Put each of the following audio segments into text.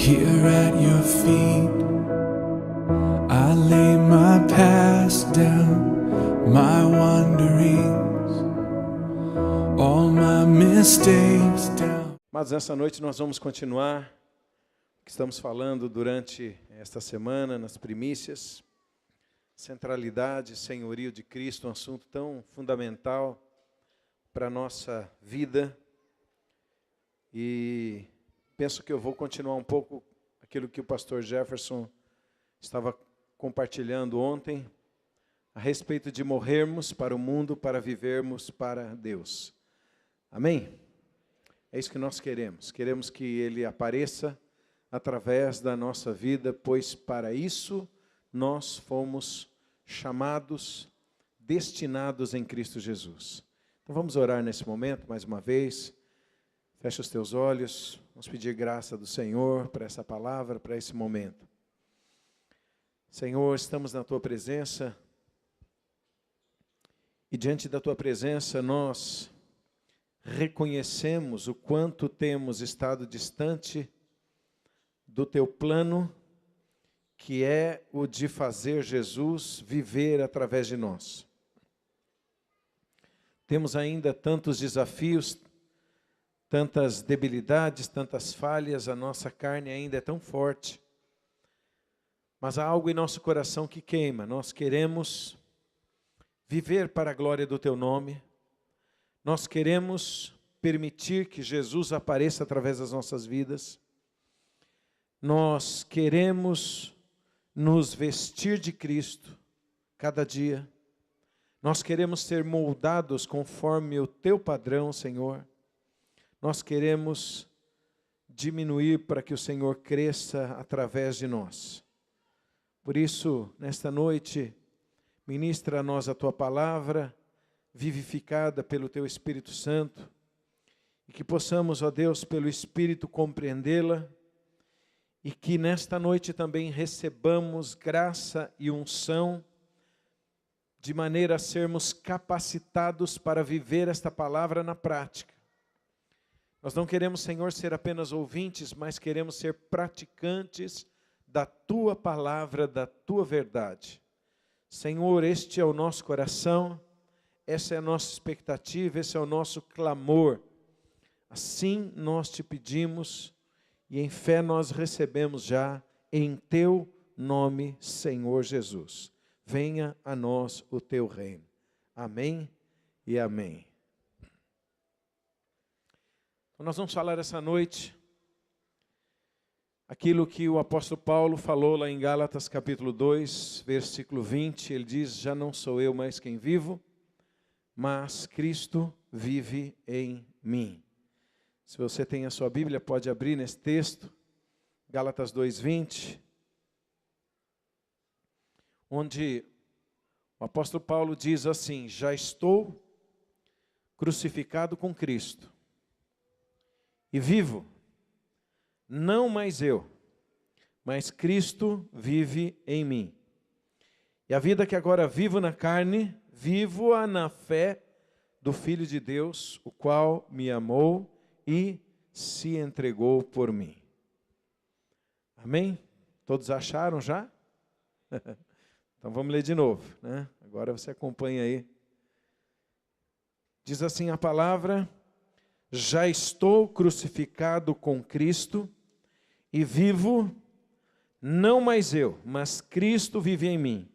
Here at your feet, I lay my past down, my wanderings, all my mistakes down. Mas essa noite nós vamos continuar o que estamos falando durante esta semana, nas primícias. Centralidade, senhorio de Cristo, um assunto tão fundamental para a nossa vida. E penso que eu vou continuar um pouco aquilo que o pastor Jefferson estava compartilhando ontem, a respeito de morrermos para o mundo, para vivermos para Deus. Amém? É isso que nós queremos. Queremos que Ele apareça através da nossa vida, pois para isso nós fomos chamados, destinados em Cristo Jesus. Então vamos orar nesse momento, mais uma vez. Fecha os teus olhos, vamos pedir graça do Senhor para essa palavra, para esse momento. Senhor, estamos na Tua presença e diante da Tua presença nós reconhecemos o quanto temos estado distante do Teu plano, que é o de fazer Jesus viver através de nós. Temos ainda tantos desafios, tantas debilidades, tantas falhas, a nossa carne ainda é tão forte. Mas há algo em nosso coração que queima. Nós queremos viver para a glória do Teu nome. Nós queremos permitir que Jesus apareça através das nossas vidas. Nós queremos nos vestir de Cristo cada dia. Nós queremos ser moldados conforme o Teu padrão, Senhor. Nós queremos diminuir para que o Senhor cresça através de nós. Por isso, nesta noite, ministra a nós a Tua palavra, vivificada pelo Teu Espírito Santo, e que possamos, ó Deus, pelo Espírito compreendê-la, e que nesta noite também recebamos graça e unção, de maneira a sermos capacitados para viver esta palavra na prática. Nós não queremos, Senhor, ser apenas ouvintes, mas queremos ser praticantes da Tua palavra, da Tua verdade. Senhor, este é o nosso coração, essa é a nossa expectativa, esse é o nosso clamor. Assim nós Te pedimos e em fé nós recebemos já em Teu nome, Senhor Jesus. Venha a nós o Teu reino. Amém e amém. Nós vamos falar essa noite aquilo que o apóstolo Paulo falou lá em Gálatas capítulo 2, versículo 20. Ele diz: já não sou eu mais quem vivo, mas Cristo vive em mim. Se você tem a sua Bíblia, pode abrir nesse texto, Gálatas 2:20, onde o apóstolo Paulo diz assim: já estou crucificado com Cristo. E vivo, não mais eu, mas Cristo vive em mim. E a vida que agora vivo na carne, vivo-a na fé do Filho de Deus, o qual me amou e se entregou por mim. Amém? Todos acharam já? Então vamos ler de novo, né? Agora você acompanha aí. Diz assim a palavra: já estou crucificado com Cristo e vivo, não mais eu, mas Cristo vive em mim.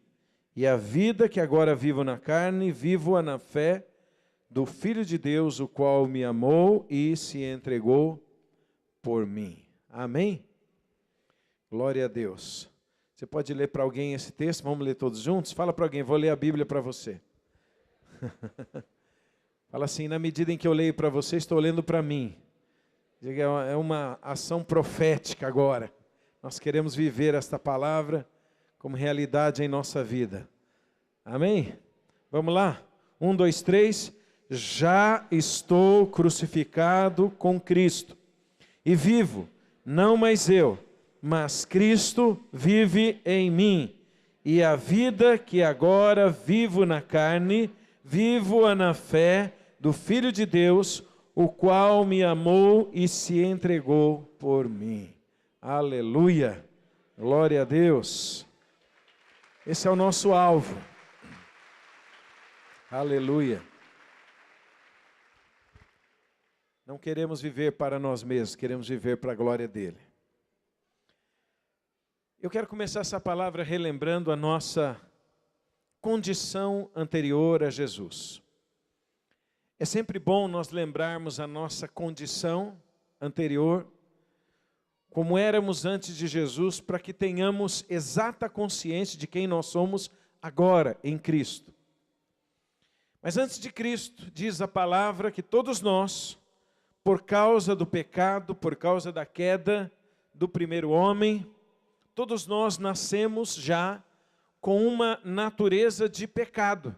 E a vida que agora vivo na carne, vivo-a na fé do Filho de Deus, o qual me amou e se entregou por mim. Amém? Glória a Deus. Você pode ler para alguém esse texto? Vamos ler todos juntos? Fala para alguém: vou ler a Bíblia para você. Fala assim: na medida em que eu leio para você, estou lendo para mim. Diga, é uma ação profética agora. Nós queremos viver esta palavra como realidade em nossa vida. Amém? Vamos lá? 1, 2, 3. Já estou crucificado com Cristo. E vivo, não mais eu, mas Cristo vive em mim. E a vida que agora vivo na carne, vivo-a na fé do Filho de Deus, o qual me amou e se entregou por mim. Aleluia! Glória a Deus! Esse é o nosso alvo. Aleluia! Não queremos viver para nós mesmos, queremos viver para a glória dele. Eu quero começar essa palavra relembrando a nossa condição anterior a Jesus. É sempre bom nós lembrarmos a nossa condição anterior, como éramos antes de Jesus, para que tenhamos exata consciência de quem nós somos agora em Cristo. Mas antes de Cristo, diz a palavra que todos nós, por causa do pecado, por causa da queda do primeiro homem, todos nós nascemos já com uma natureza de pecado.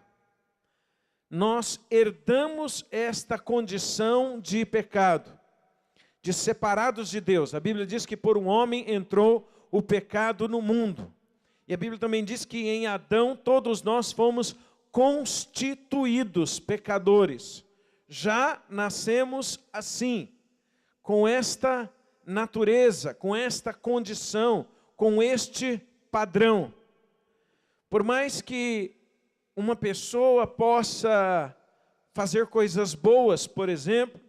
Nós herdamos esta condição de pecado, de separados de Deus. A Bíblia diz que por um homem entrou o pecado no mundo. E a Bíblia também diz que em Adão todos nós fomos constituídos pecadores. Já nascemos assim, com esta natureza, com esta condição, com este padrão. Por mais que uma pessoa possa fazer coisas boas, por exemplo,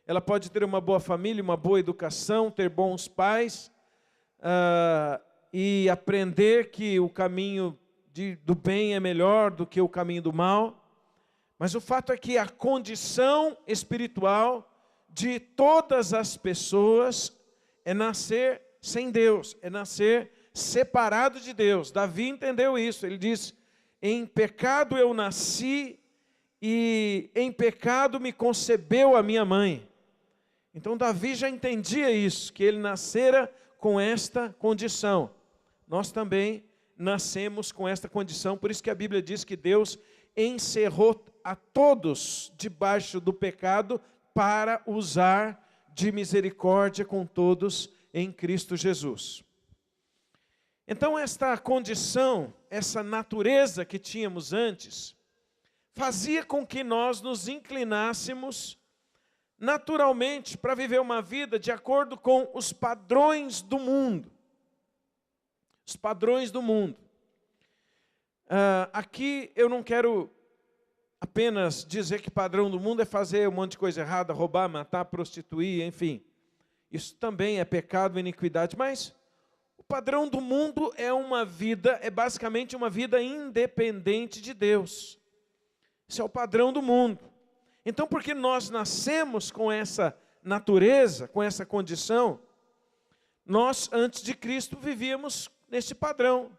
ela pode ter uma boa família, uma boa educação, ter bons pais, e aprender que o caminho do bem é melhor do que o caminho do mal. Mas o fato é que a condição espiritual de todas as pessoas é nascer sem Deus, é nascer separado de Deus. Davi entendeu isso, ele diz: em pecado eu nasci e em pecado me concebeu a minha mãe. Então Davi já entendia isso, que ele nascera com esta condição. Nós também nascemos com esta condição, por isso que a Bíblia diz que Deus encerrou a todos debaixo do pecado para usar de misericórdia com todos em Cristo Jesus. Então esta condição, essa natureza que tínhamos antes, fazia com que nós nos inclinássemos naturalmente para viver uma vida de acordo com os padrões do mundo. Os padrões do mundo. Aqui eu não quero apenas dizer que padrão do mundo é fazer um monte de coisa errada, roubar, matar, prostituir, enfim. Isso também é pecado e iniquidade, mas o padrão do mundo é basicamente uma vida independente de Deus. Esse é o padrão do mundo. Então, porque nós nascemos com essa natureza, com essa condição, nós, antes de Cristo, vivíamos nesse padrão,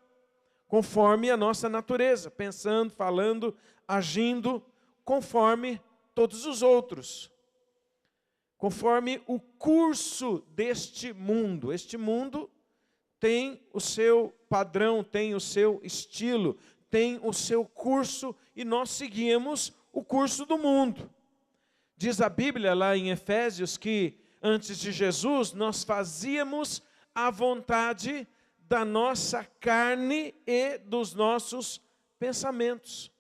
conforme a nossa natureza, pensando, falando, agindo, conforme todos os outros, conforme o curso deste mundo. Este mundo tem o seu padrão, tem o seu estilo, tem o seu curso, e nós seguimos o curso do mundo. Diz a Bíblia lá em Efésios que antes de Jesus nós fazíamos a vontade da nossa carne e dos nossos pensamentos.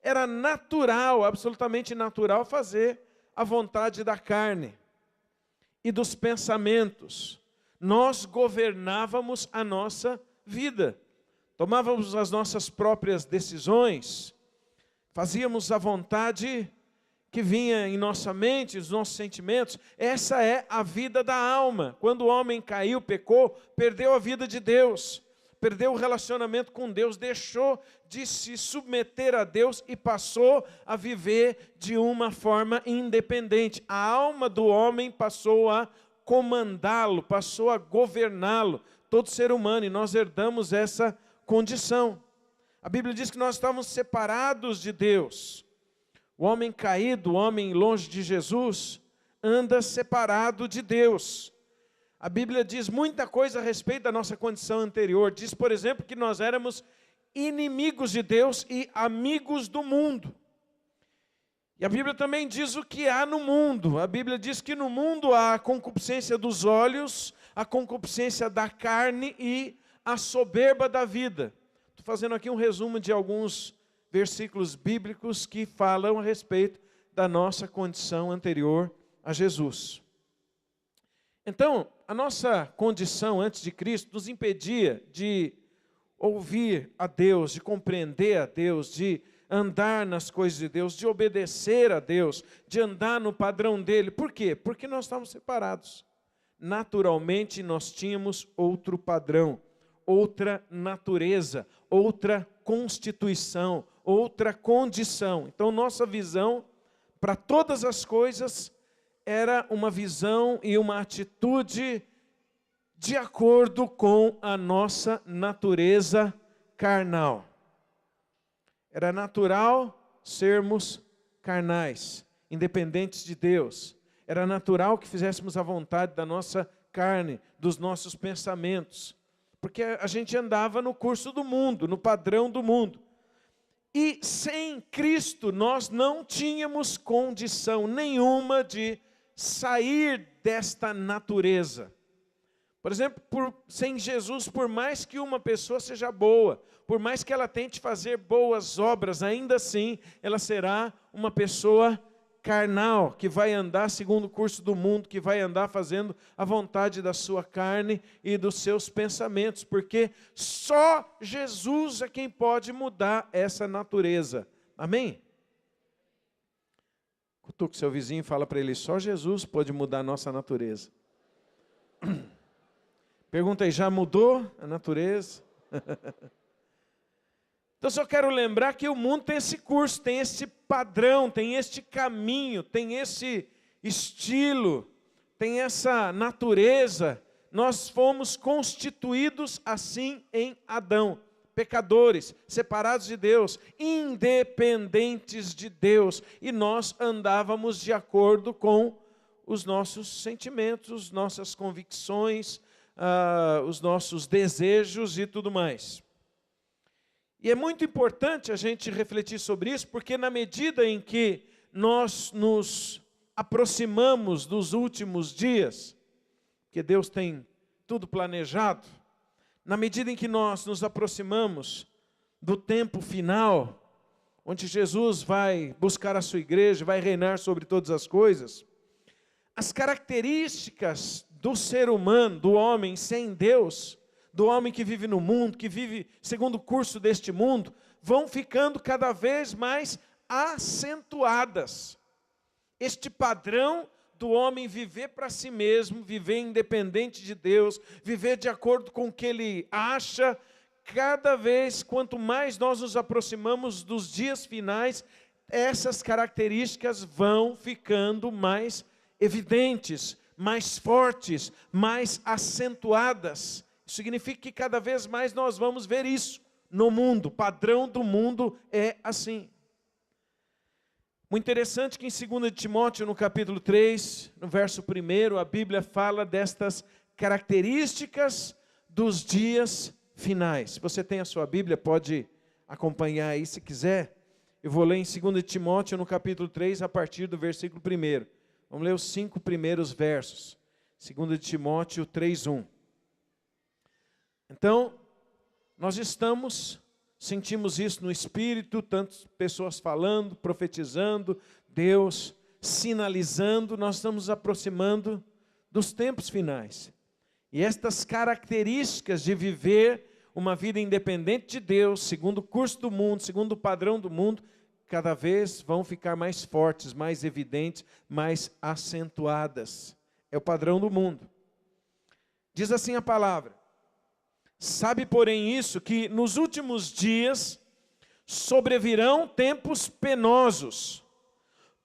Era natural, absolutamente natural, fazer a vontade da carne e dos pensamentos. Nós governávamos a nossa vida, tomávamos as nossas próprias decisões, fazíamos a vontade que vinha em nossa mente, os nossos sentimentos. Essa é a vida da alma. Quando o homem caiu, pecou, perdeu a vida de Deus, perdeu o relacionamento com Deus, deixou de se submeter a Deus e passou a viver de uma forma independente. A alma do homem passou a comandá-lo, passou a governá-lo, todo ser humano, e nós herdamos essa condição. A Bíblia diz que nós estávamos separados de Deus. O homem caído, o homem longe de Jesus, anda separado de Deus. A Bíblia diz muita coisa a respeito da nossa condição anterior. Diz, por exemplo, que nós éramos inimigos de Deus e amigos do mundo. E a Bíblia também diz o que há no mundo. A Bíblia diz que no mundo há a concupiscência dos olhos, a concupiscência da carne e a soberba da vida. Estou fazendo aqui um resumo de alguns versículos bíblicos que falam a respeito da nossa condição anterior a Jesus. Então, a nossa condição antes de Cristo nos impedia de ouvir a Deus, de compreender a Deus, de andar nas coisas de Deus, de obedecer a Deus, de andar no padrão dele. Por quê? Porque nós estávamos separados. Naturalmente, nós tínhamos outro padrão, outra natureza, outra constituição, outra condição. Então, nossa visão para todas as coisas era uma visão e uma atitude de acordo com a nossa natureza carnal. Era natural sermos carnais, independentes de Deus. Era natural que fizéssemos a vontade da nossa carne, dos nossos pensamentos. Porque a gente andava no curso do mundo, no padrão do mundo. E sem Cristo nós não tínhamos condição nenhuma de sair desta natureza. Por exemplo, sem Jesus, por mais que uma pessoa seja boa, por mais que ela tente fazer boas obras, ainda assim ela será uma pessoa carnal, que vai andar segundo o curso do mundo, que vai andar fazendo a vontade da sua carne e dos seus pensamentos, porque só Jesus é quem pode mudar essa natureza. Amém? Cutuca o seu vizinho e fala para ele, só Jesus pode mudar a nossa natureza. Pergunta aí, já mudou a natureza? Então só quero lembrar que o mundo tem esse curso, tem esse padrão, tem este caminho, tem esse estilo, tem essa natureza. Nós fomos constituídos assim em Adão. Pecadores, separados de Deus, independentes de Deus, e nós andávamos de acordo com os nossos sentimentos, nossas convicções, os nossos desejos e tudo mais. E é muito importante a gente refletir sobre isso, porque na medida em que nós nos aproximamos dos últimos dias, que Deus tem tudo planejado, na medida em que nós nos aproximamos do tempo final, onde Jesus vai buscar a sua igreja, vai reinar sobre todas as coisas, as características do ser humano, do homem sem Deus, do homem que vive no mundo, que vive segundo o curso deste mundo, vão ficando cada vez mais acentuadas. Este padrão do homem viver para si mesmo, viver independente de Deus, viver de acordo com o que ele acha, cada vez, quanto mais nós nos aproximamos dos dias finais, essas características vão ficando mais evidentes, mais fortes, mais acentuadas. Isso significa que cada vez mais nós vamos ver isso no mundo. O padrão do mundo é assim. Muito interessante que em 2 Timóteo, no capítulo 3, no verso 1, a Bíblia fala destas características dos dias finais. Se você tem a sua Bíblia, pode acompanhar aí se quiser. Eu vou ler em 2 Timóteo, no capítulo 3, a partir do versículo 1. Vamos ler os 5 primeiros versos. 2 Timóteo 3:1. Então, nós sentimos isso no Espírito, tantas pessoas falando, profetizando, Deus sinalizando, nós estamos nos aproximando dos tempos finais. E estas características de viver uma vida independente de Deus, segundo o curso do mundo, segundo o padrão do mundo, cada vez vão ficar mais fortes, mais evidentes, mais acentuadas. É o padrão do mundo. Diz assim a palavra: sabe, porém, isso, que nos últimos dias sobrevirão tempos penosos,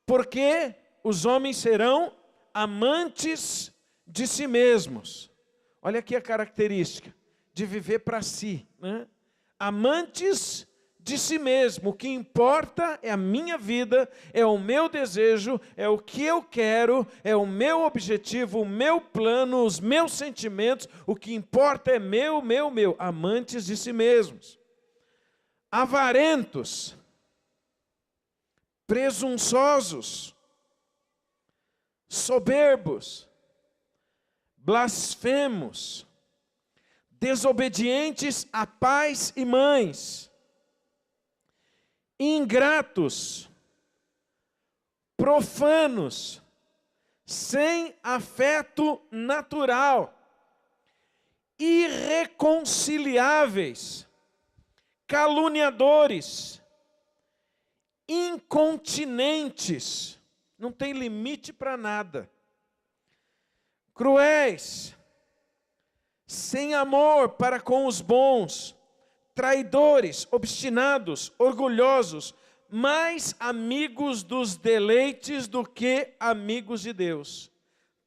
porque os homens serão amantes de si mesmos. Olha aqui a característica de viver para si, né? Amantes de si mesmo. O que importa é a minha vida, é o meu desejo, é o que eu quero, é o meu objetivo, o meu plano, os meus sentimentos. O que importa é meu. Amantes de si mesmos. Avarentos, presunçosos, soberbos, blasfemos, desobedientes a pais e mães, ingratos, profanos, sem afeto natural, irreconciliáveis, caluniadores, incontinentes, não tem limite para nada, cruéis, sem amor para com os bons, traidores, obstinados, orgulhosos, mais amigos dos deleites do que amigos de Deus,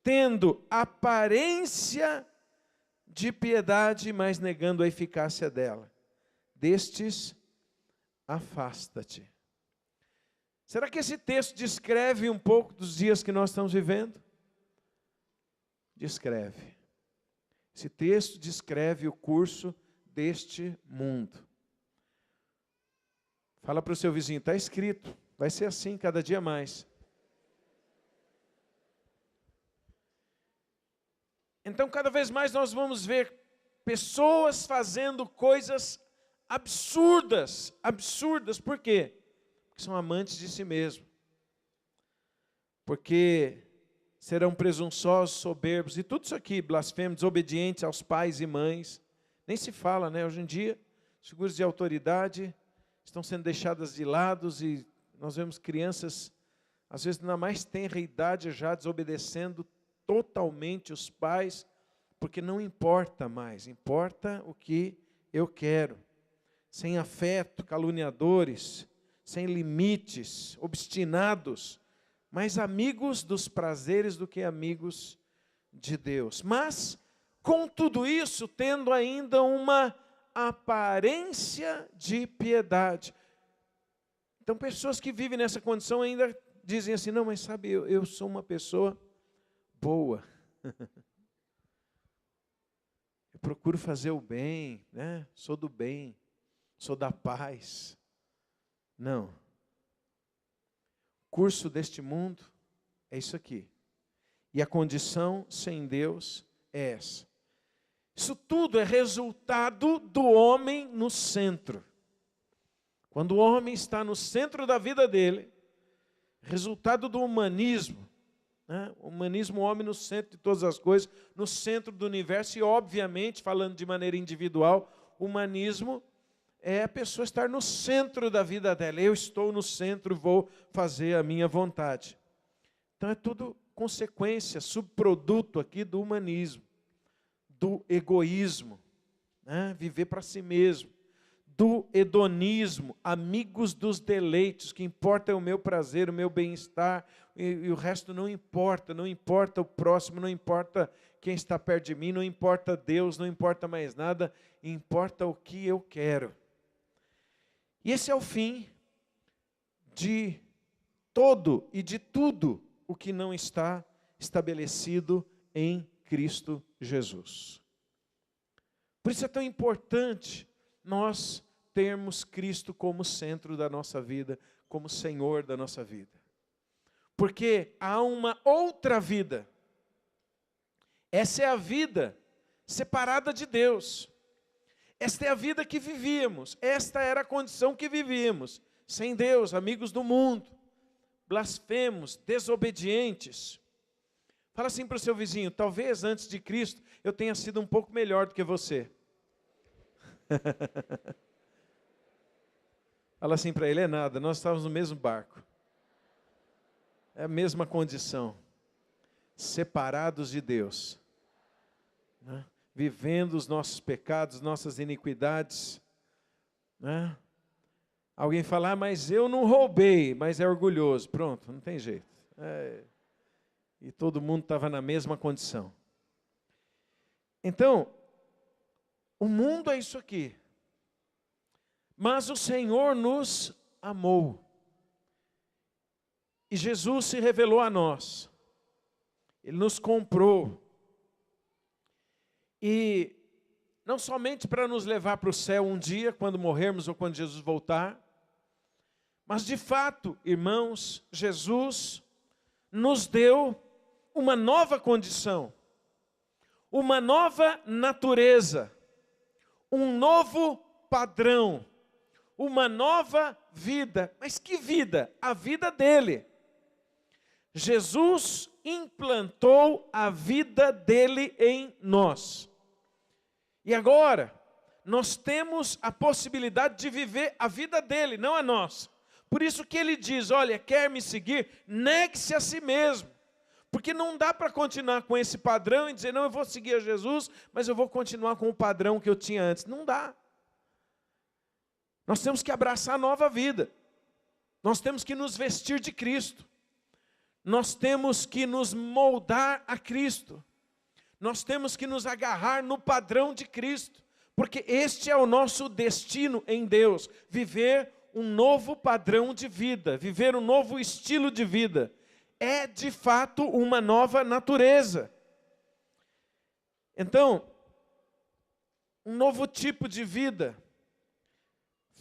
tendo aparência de piedade, mas negando a eficácia dela. Destes, afasta-te. Será que esse texto descreve um pouco dos dias que nós estamos vivendo? Descreve. Esse texto descreve o curso deste mundo. Fala para o seu vizinho, está escrito, vai ser assim cada dia mais. Então, cada vez mais nós vamos ver pessoas fazendo coisas absurdas. Absurdas, por quê? Porque são amantes de si mesmo. Porque serão presunçosos, soberbos, e tudo isso aqui, blasfemos, desobedientes aos pais e mães. Nem se fala, né? Hoje em dia, as figuras de autoridade estão sendo deixadas de lado e nós vemos crianças, às vezes na mais tenra idade, já desobedecendo totalmente os pais, porque não importa mais, importa o que eu quero. Sem afeto, caluniadores, sem limites, obstinados, mais amigos dos prazeres do que amigos de Deus. Mas, com tudo isso, tendo ainda uma aparência de piedade. Então, pessoas que vivem nessa condição ainda dizem assim, não, mas sabe, eu sou uma pessoa boa. Eu procuro fazer o bem, né? Sou do bem, sou da paz. Não. O curso deste mundo é isso aqui. E a condição sem Deus é essa. Isso tudo é resultado do homem no centro. Quando o homem está no centro da vida dele, resultado do humanismo, né? O humanismo, o homem no centro de todas as coisas, no centro do universo, e obviamente, falando de maneira individual, o humanismo é a pessoa estar no centro da vida dela. Eu estou no centro, vou fazer a minha vontade. Então é tudo consequência, subproduto aqui do humanismo, do egoísmo, né? Viver para si mesmo, do hedonismo, amigos dos deleites, o que importa é o meu prazer, o meu bem-estar, e o resto não importa o próximo, não importa quem está perto de mim, não importa Deus, não importa mais nada, importa o que eu quero. E esse é o fim de todo e de tudo o que não está estabelecido em Cristo Jesus. Por isso é tão importante nós termos Cristo como centro da nossa vida, como Senhor da nossa vida. Porque há uma outra vida. Essa é a vida separada de Deus. Esta é a vida que vivíamos. Esta era a condição que vivíamos. Sem Deus, amigos do mundo, blasfemos, desobedientes. Fala assim para o seu vizinho, talvez antes de Cristo eu tenha sido um pouco melhor do que você. Fala assim para ele, é nada, nós estávamos no mesmo barco. É a mesma condição. Separados de Deus. Né? Vivendo os nossos pecados, nossas iniquidades. Né? Alguém fala, mas eu não roubei, mas é orgulhoso. Pronto, não tem jeito. E todo mundo estava na mesma condição. Então, o mundo é isso aqui. Mas o Senhor nos amou. E Jesus se revelou a nós. Ele nos comprou. E não somente para nos levar para o céu um dia, quando morrermos ou quando Jesus voltar, mas de fato, irmãos, Jesus nos deu uma nova condição, uma nova natureza, um novo padrão, uma nova vida. Mas que vida? A vida dele. Jesus implantou a vida dele em nós. E agora, nós temos a possibilidade de viver a vida dele, não a nossa. Por isso que ele diz, olha, quer me seguir? Negue-se a si mesmo. Porque não dá para continuar com esse padrão e dizer, não, eu vou seguir a Jesus, mas eu vou continuar com o padrão que eu tinha antes. Não dá. Nós temos que abraçar a nova vida. Nós temos que nos vestir de Cristo. Nós temos que nos moldar a Cristo. Nós temos que nos agarrar no padrão de Cristo. Porque este é o nosso destino em Deus. Viver um novo padrão de vida. Viver um novo estilo de vida. É de fato uma nova natureza. Então, um novo tipo de vida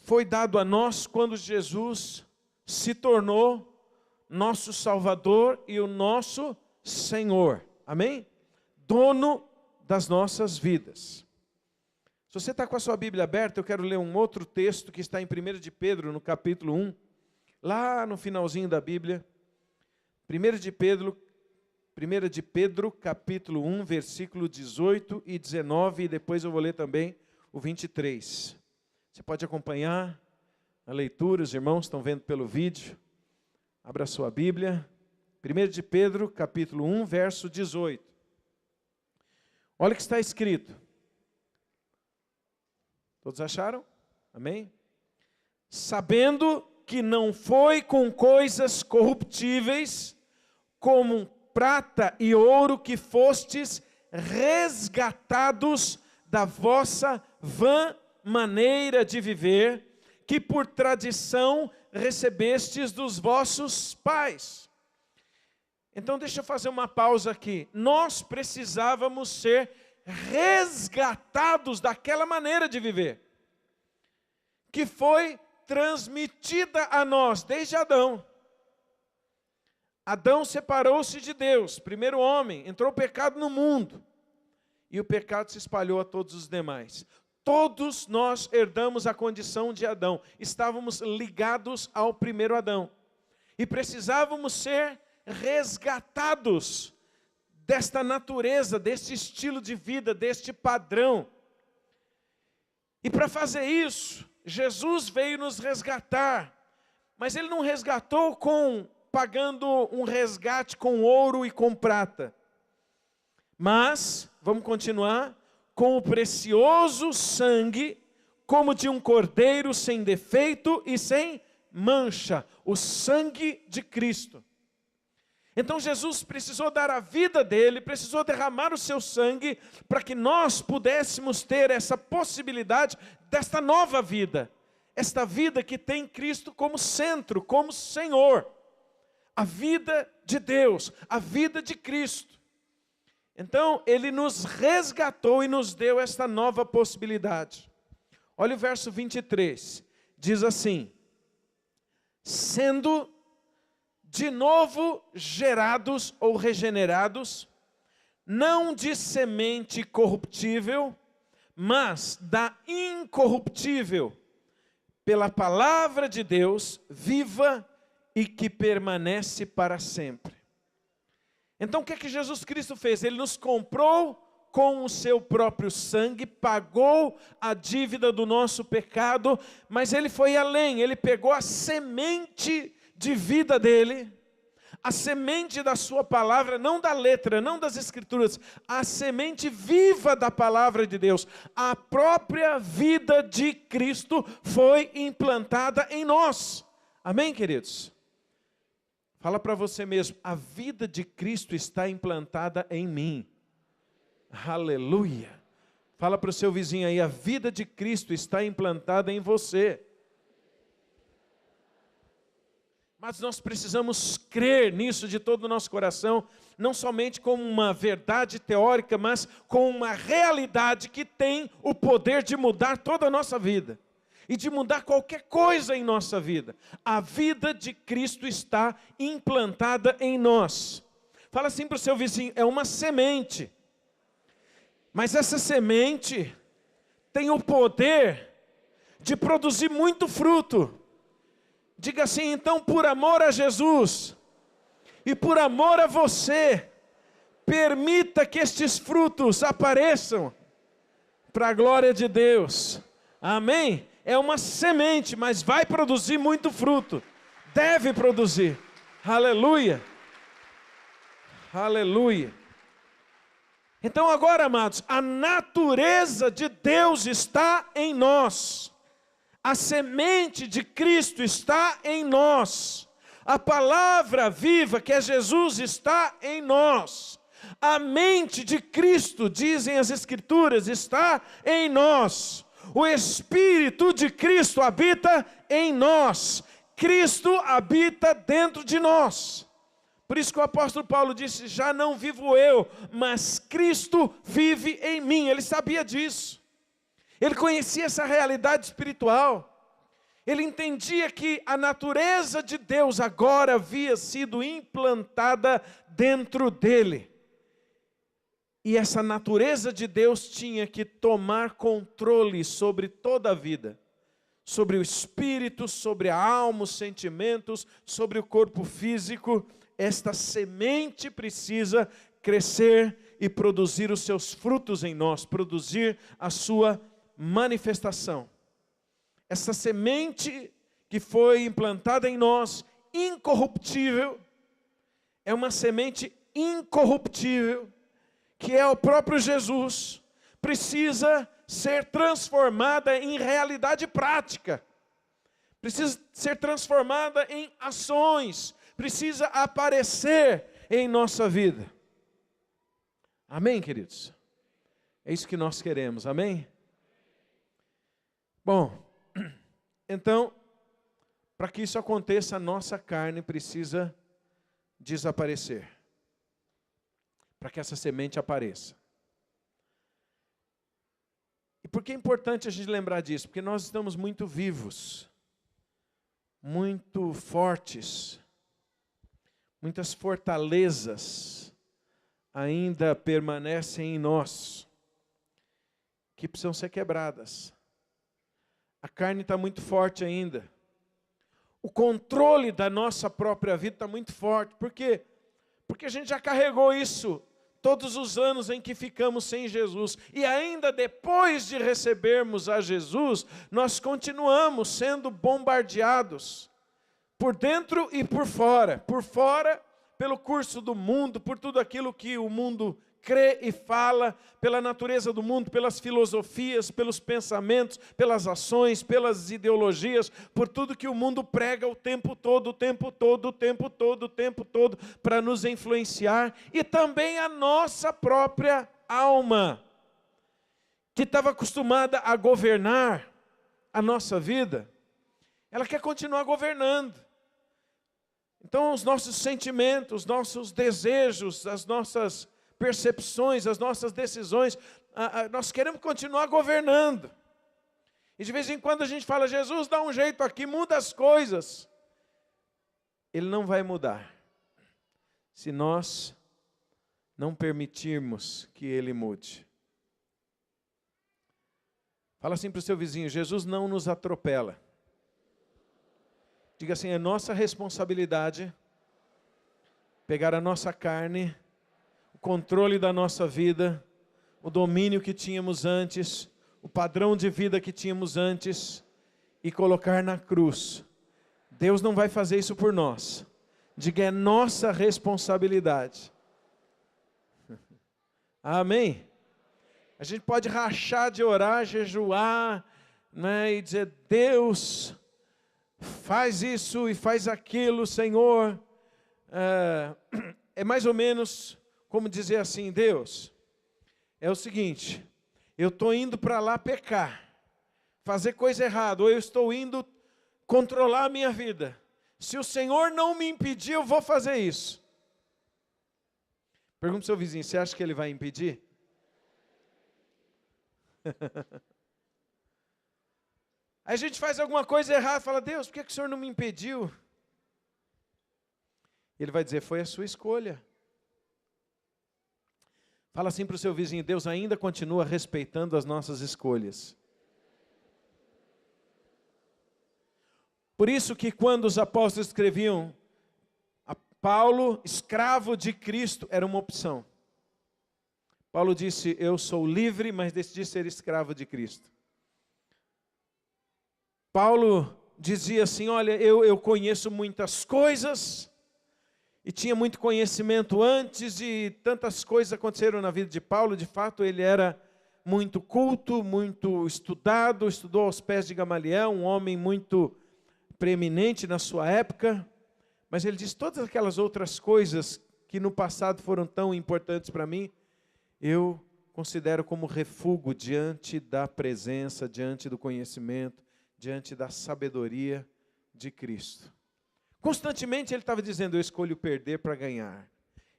foi dado a nós quando Jesus se tornou nosso Salvador e o nosso Senhor. Amém? Dono das nossas vidas. Se você está com a sua Bíblia aberta, eu quero ler um outro texto que está em 1 de Pedro, no capítulo 1. Lá no finalzinho da Bíblia. 1 de Pedro, capítulo 1, versículo 18 e 19. E depois eu vou ler também o 23. Você pode acompanhar a leitura, os irmãos estão vendo pelo vídeo. Abra a sua Bíblia. 1 de Pedro, capítulo 1, verso 18. Olha o que está escrito. Todos acharam? Amém? Sabendo que não foi com coisas corruptíveis, como prata e ouro, que fostes resgatados da vossa vã maneira de viver, que por tradição recebestes dos vossos pais. Então deixa eu fazer uma pausa aqui. Nós precisávamos ser resgatados daquela maneira de viver, que foi transmitida a nós desde Adão. Adão separou-se de Deus, primeiro homem, entrou o pecado no mundo, e o pecado se espalhou a todos os demais. Todos nós herdamos a condição de Adão, estávamos ligados ao primeiro Adão, e precisávamos ser resgatados desta natureza, deste estilo de vida, deste padrão. E para fazer isso, Jesus veio nos resgatar, mas Ele não resgatou pagando um resgate com ouro e com prata, mas, vamos continuar, com o precioso sangue, como de um cordeiro sem defeito e sem mancha, o sangue de Cristo. Então Jesus precisou dar a vida dele, precisou derramar o seu sangue, para que nós pudéssemos ter essa possibilidade desta nova vida, esta vida que tem Cristo como centro, como Senhor, a vida de Deus, a vida de Cristo. Então, Ele nos resgatou e nos deu esta nova possibilidade. Olha o verso 23, diz assim: sendo de novo gerados ou regenerados, não de semente corruptível, mas da incorruptível, pela palavra de Deus, viva e que permanece para sempre. Então o que é que Jesus Cristo fez? Ele nos comprou com o seu próprio sangue, pagou a dívida do nosso pecado, mas Ele foi além, Ele pegou a semente de vida dele, a semente da sua palavra, não da letra, não das escrituras, a semente viva da palavra de Deus, a própria vida de Cristo foi implantada em nós. Amém, queridos? Fala para você mesmo, a vida de Cristo está implantada em mim. Aleluia. Fala para o seu vizinho aí, a vida de Cristo está implantada em você. Mas nós precisamos crer nisso de todo o nosso coração, não somente como uma verdade teórica, mas como uma realidade que tem o poder de mudar toda a nossa vida. E de mudar qualquer coisa em nossa vida. A vida de Cristo está implantada em nós. Fala assim para o seu vizinho, é uma semente. Mas essa semente tem o poder de produzir muito fruto. Diga assim, então, por amor a Jesus, E por amor a você, permita que estes frutos apareçam para a glória de Deus. Amém? É uma semente, mas vai produzir muito fruto. Deve produzir. Aleluia. Aleluia. Então agora, amados, a natureza de Deus está em nós. A semente de Cristo está em nós. A palavra viva, que é Jesus, está em nós. A mente de Cristo, dizem as Escrituras, está em nós. O Espírito de Cristo habita em nós. Cristo habita dentro de nós. Por isso que o apóstolo Paulo disse, já não vivo eu, mas Cristo vive em mim. Ele sabia disso. Ele conhecia essa realidade espiritual. Ele entendia que a natureza de Deus agora havia sido implantada dentro dele. E essa natureza de Deus tinha que tomar controle sobre toda a vida. Sobre o espírito, sobre a alma, os sentimentos, sobre o corpo físico. Esta semente precisa crescer e produzir os seus frutos em nós, produzir a sua manifestação. Essa semente que foi implantada em nós, incorruptível, é uma semente incorruptível, que é o próprio Jesus, precisa ser transformada em realidade prática, precisa ser transformada em ações, precisa aparecer em nossa vida. Amém, queridos? É isso que nós queremos, amém? Bom, então, para que isso aconteça, a nossa carne precisa desaparecer. Para que essa semente apareça. E por que é importante a gente lembrar disso? Porque nós estamos muito vivos, muito fortes, muitas fortalezas ainda permanecem em nós, que precisam ser quebradas. A carne está muito forte ainda. O controle da nossa própria vida está muito forte. Por quê? Porque a gente já carregou isso todos os anos em que ficamos sem Jesus. E ainda depois de recebermos a Jesus, nós continuamos sendo bombardeados. Por dentro e por fora. Por fora, pelo curso do mundo, por tudo aquilo que o mundo crê e fala, pela natureza do mundo, pelas filosofias, pelos pensamentos, pelas ações, pelas ideologias, por tudo que o mundo prega o tempo todo, o tempo todo, o tempo todo, o tempo todo, para nos influenciar, e também a nossa própria alma, que estava acostumada a governar a nossa vida, ela quer continuar governando. Então os nossos sentimentos, os nossos desejos, as nossas percepções, as nossas decisões, nós queremos continuar governando. E de vez em quando a gente fala, Jesus, dá um jeito aqui, muda as coisas. Ele não vai mudar, se nós não permitirmos que Ele mude. Fala assim para o seu vizinho, Jesus não nos atropela. Diga assim, é nossa responsabilidade pegar a nossa carne, o controle da nossa vida, o domínio que tínhamos antes, o padrão de vida que tínhamos antes, e colocar na cruz. Deus não vai fazer isso por nós. Diga, é nossa responsabilidade. Amém? A gente pode rachar de orar, jejuar, né, e dizer, Deus, faz isso e faz aquilo, Senhor. É mais ou menos como dizer assim, Deus, é o seguinte, eu estou indo para lá pecar, fazer coisa errada, ou eu estou indo controlar a minha vida. Se o Senhor não me impedir, eu vou fazer isso. Pergunta para o seu vizinho, você acha que ele vai impedir? Aí a gente faz alguma coisa errada, fala, Deus, por que o Senhor não me impediu? Ele vai dizer, foi a sua escolha. Fala assim para o seu vizinho, Deus ainda continua respeitando as nossas escolhas. Por isso que quando os apóstolos escreviam Paulo, escravo de Cristo, era uma opção. Paulo disse, eu sou livre, mas decidi ser escravo de Cristo. Paulo dizia assim, olha, eu conheço muitas coisas, e tinha muito conhecimento antes, e tantas coisas aconteceram na vida de Paulo. De fato, ele era muito culto, muito estudado, estudou aos pés de Gamaliel, um homem muito preeminente na sua época. Mas ele diz, todas aquelas outras coisas que no passado foram tão importantes para mim, eu considero como refúgio diante da presença, diante do conhecimento, diante da sabedoria de Cristo. Constantemente ele estava dizendo, eu escolho perder para ganhar.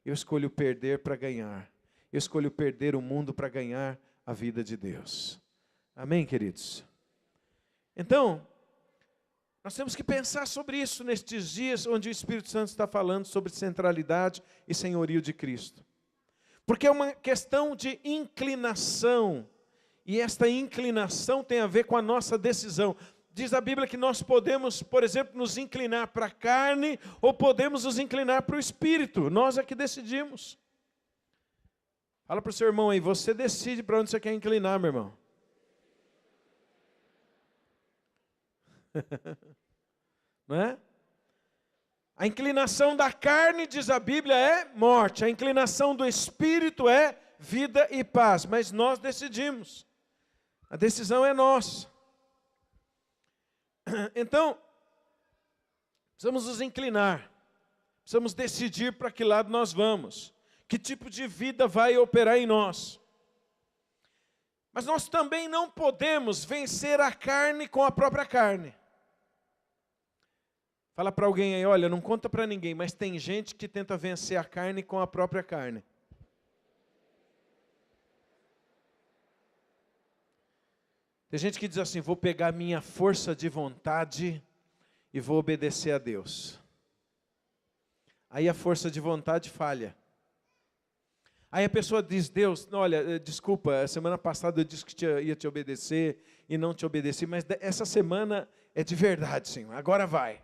Eu escolho perder para ganhar. Eu escolho perder o mundo para ganhar a vida de Deus. Amém, queridos? Então, nós temos que pensar sobre isso nestes dias onde o Espírito Santo está falando sobre centralidade e senhorio de Cristo. Porque é uma questão de inclinação, e esta inclinação tem a ver com a nossa decisão. Diz a Bíblia que nós podemos, por exemplo, nos inclinar para a carne, ou podemos nos inclinar para o Espírito. Nós é que decidimos. Fala para o seu irmão aí, você decide para onde você quer inclinar, meu irmão. Não é? A inclinação da carne, diz a Bíblia, é morte. A inclinação do Espírito é vida e paz. Mas nós decidimos. A decisão é nossa. Então, precisamos nos inclinar. Precisamos decidir para que lado nós vamos. Que tipo de vida vai operar em nós. Mas nós também não podemos vencer a carne com a própria carne. Fala para alguém aí, olha, não conta para ninguém, mas tem gente que tenta vencer a carne com a própria carne. Tem gente que diz assim, vou pegar minha força de vontade e vou obedecer a Deus. Aí a força de vontade falha. Aí a pessoa diz, Deus, olha, desculpa, semana passada eu disse que ia te obedecer e não te obedeci, mas essa semana é de verdade, Senhor, agora vai.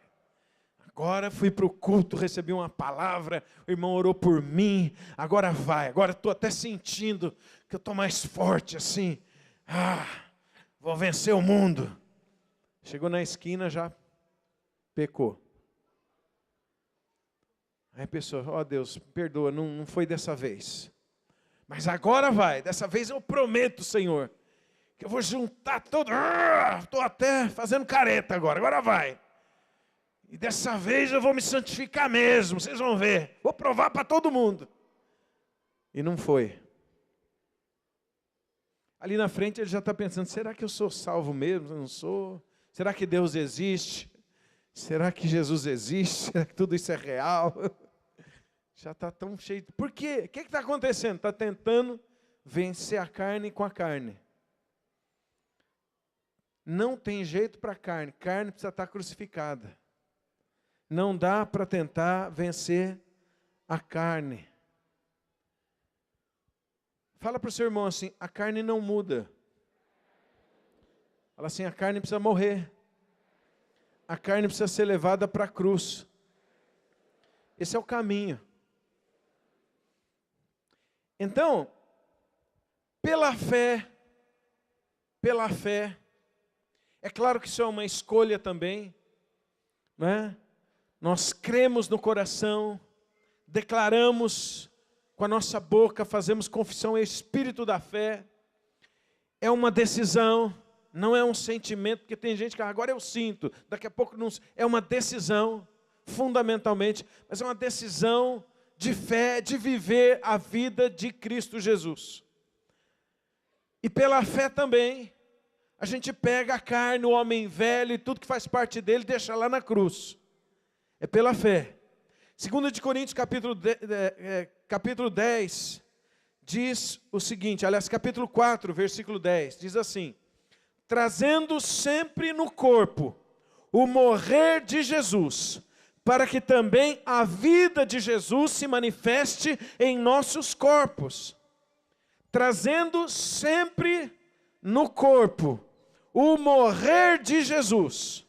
Agora fui para o culto, recebi uma palavra, o irmão orou por mim, agora vai, agora estou até sentindo que eu estou mais forte assim. Vou vencer o mundo. Chegou na esquina, já pecou. Aí a pessoa, ó Deus, perdoa, não foi dessa vez. Mas agora vai, dessa vez eu prometo, Senhor, que eu vou juntar todo, estou até fazendo careta agora vai. E dessa vez eu vou me santificar mesmo, vocês vão ver. Vou provar para todo mundo. E não foi. Ali na frente ele já está pensando, será que eu sou salvo mesmo? Eu não sou? Será que Deus existe? Será que Jesus existe? Será que tudo isso é real? Já está tão cheio. Por quê? O que está acontecendo? Está tentando vencer a carne com a carne. Não tem jeito para a carne. Carne precisa estar crucificada. Não dá para tentar vencer a carne. Fala para o seu irmão assim, a carne não muda. Fala assim, a carne precisa morrer. A carne precisa ser levada para a cruz. Esse é o caminho. Então, pela fé, é claro que isso é uma escolha também, não é? Nós cremos no coração, declaramos com a nossa boca, fazemos confissão, é o espírito da fé. É uma decisão, não é um sentimento, porque tem gente que agora eu sinto, daqui a pouco não. É uma decisão, fundamentalmente, mas é uma decisão de fé, de viver a vida de Cristo Jesus. E pela fé também, a gente pega a carne, o homem velho e tudo que faz parte dele, deixa lá na cruz. É pela fé. 2 de Coríntios, capítulo 10, diz o seguinte, aliás, capítulo 4, versículo 10, diz assim, trazendo sempre no corpo o morrer de Jesus, para que também a vida de Jesus se manifeste em nossos corpos. Trazendo sempre no corpo o morrer de Jesus,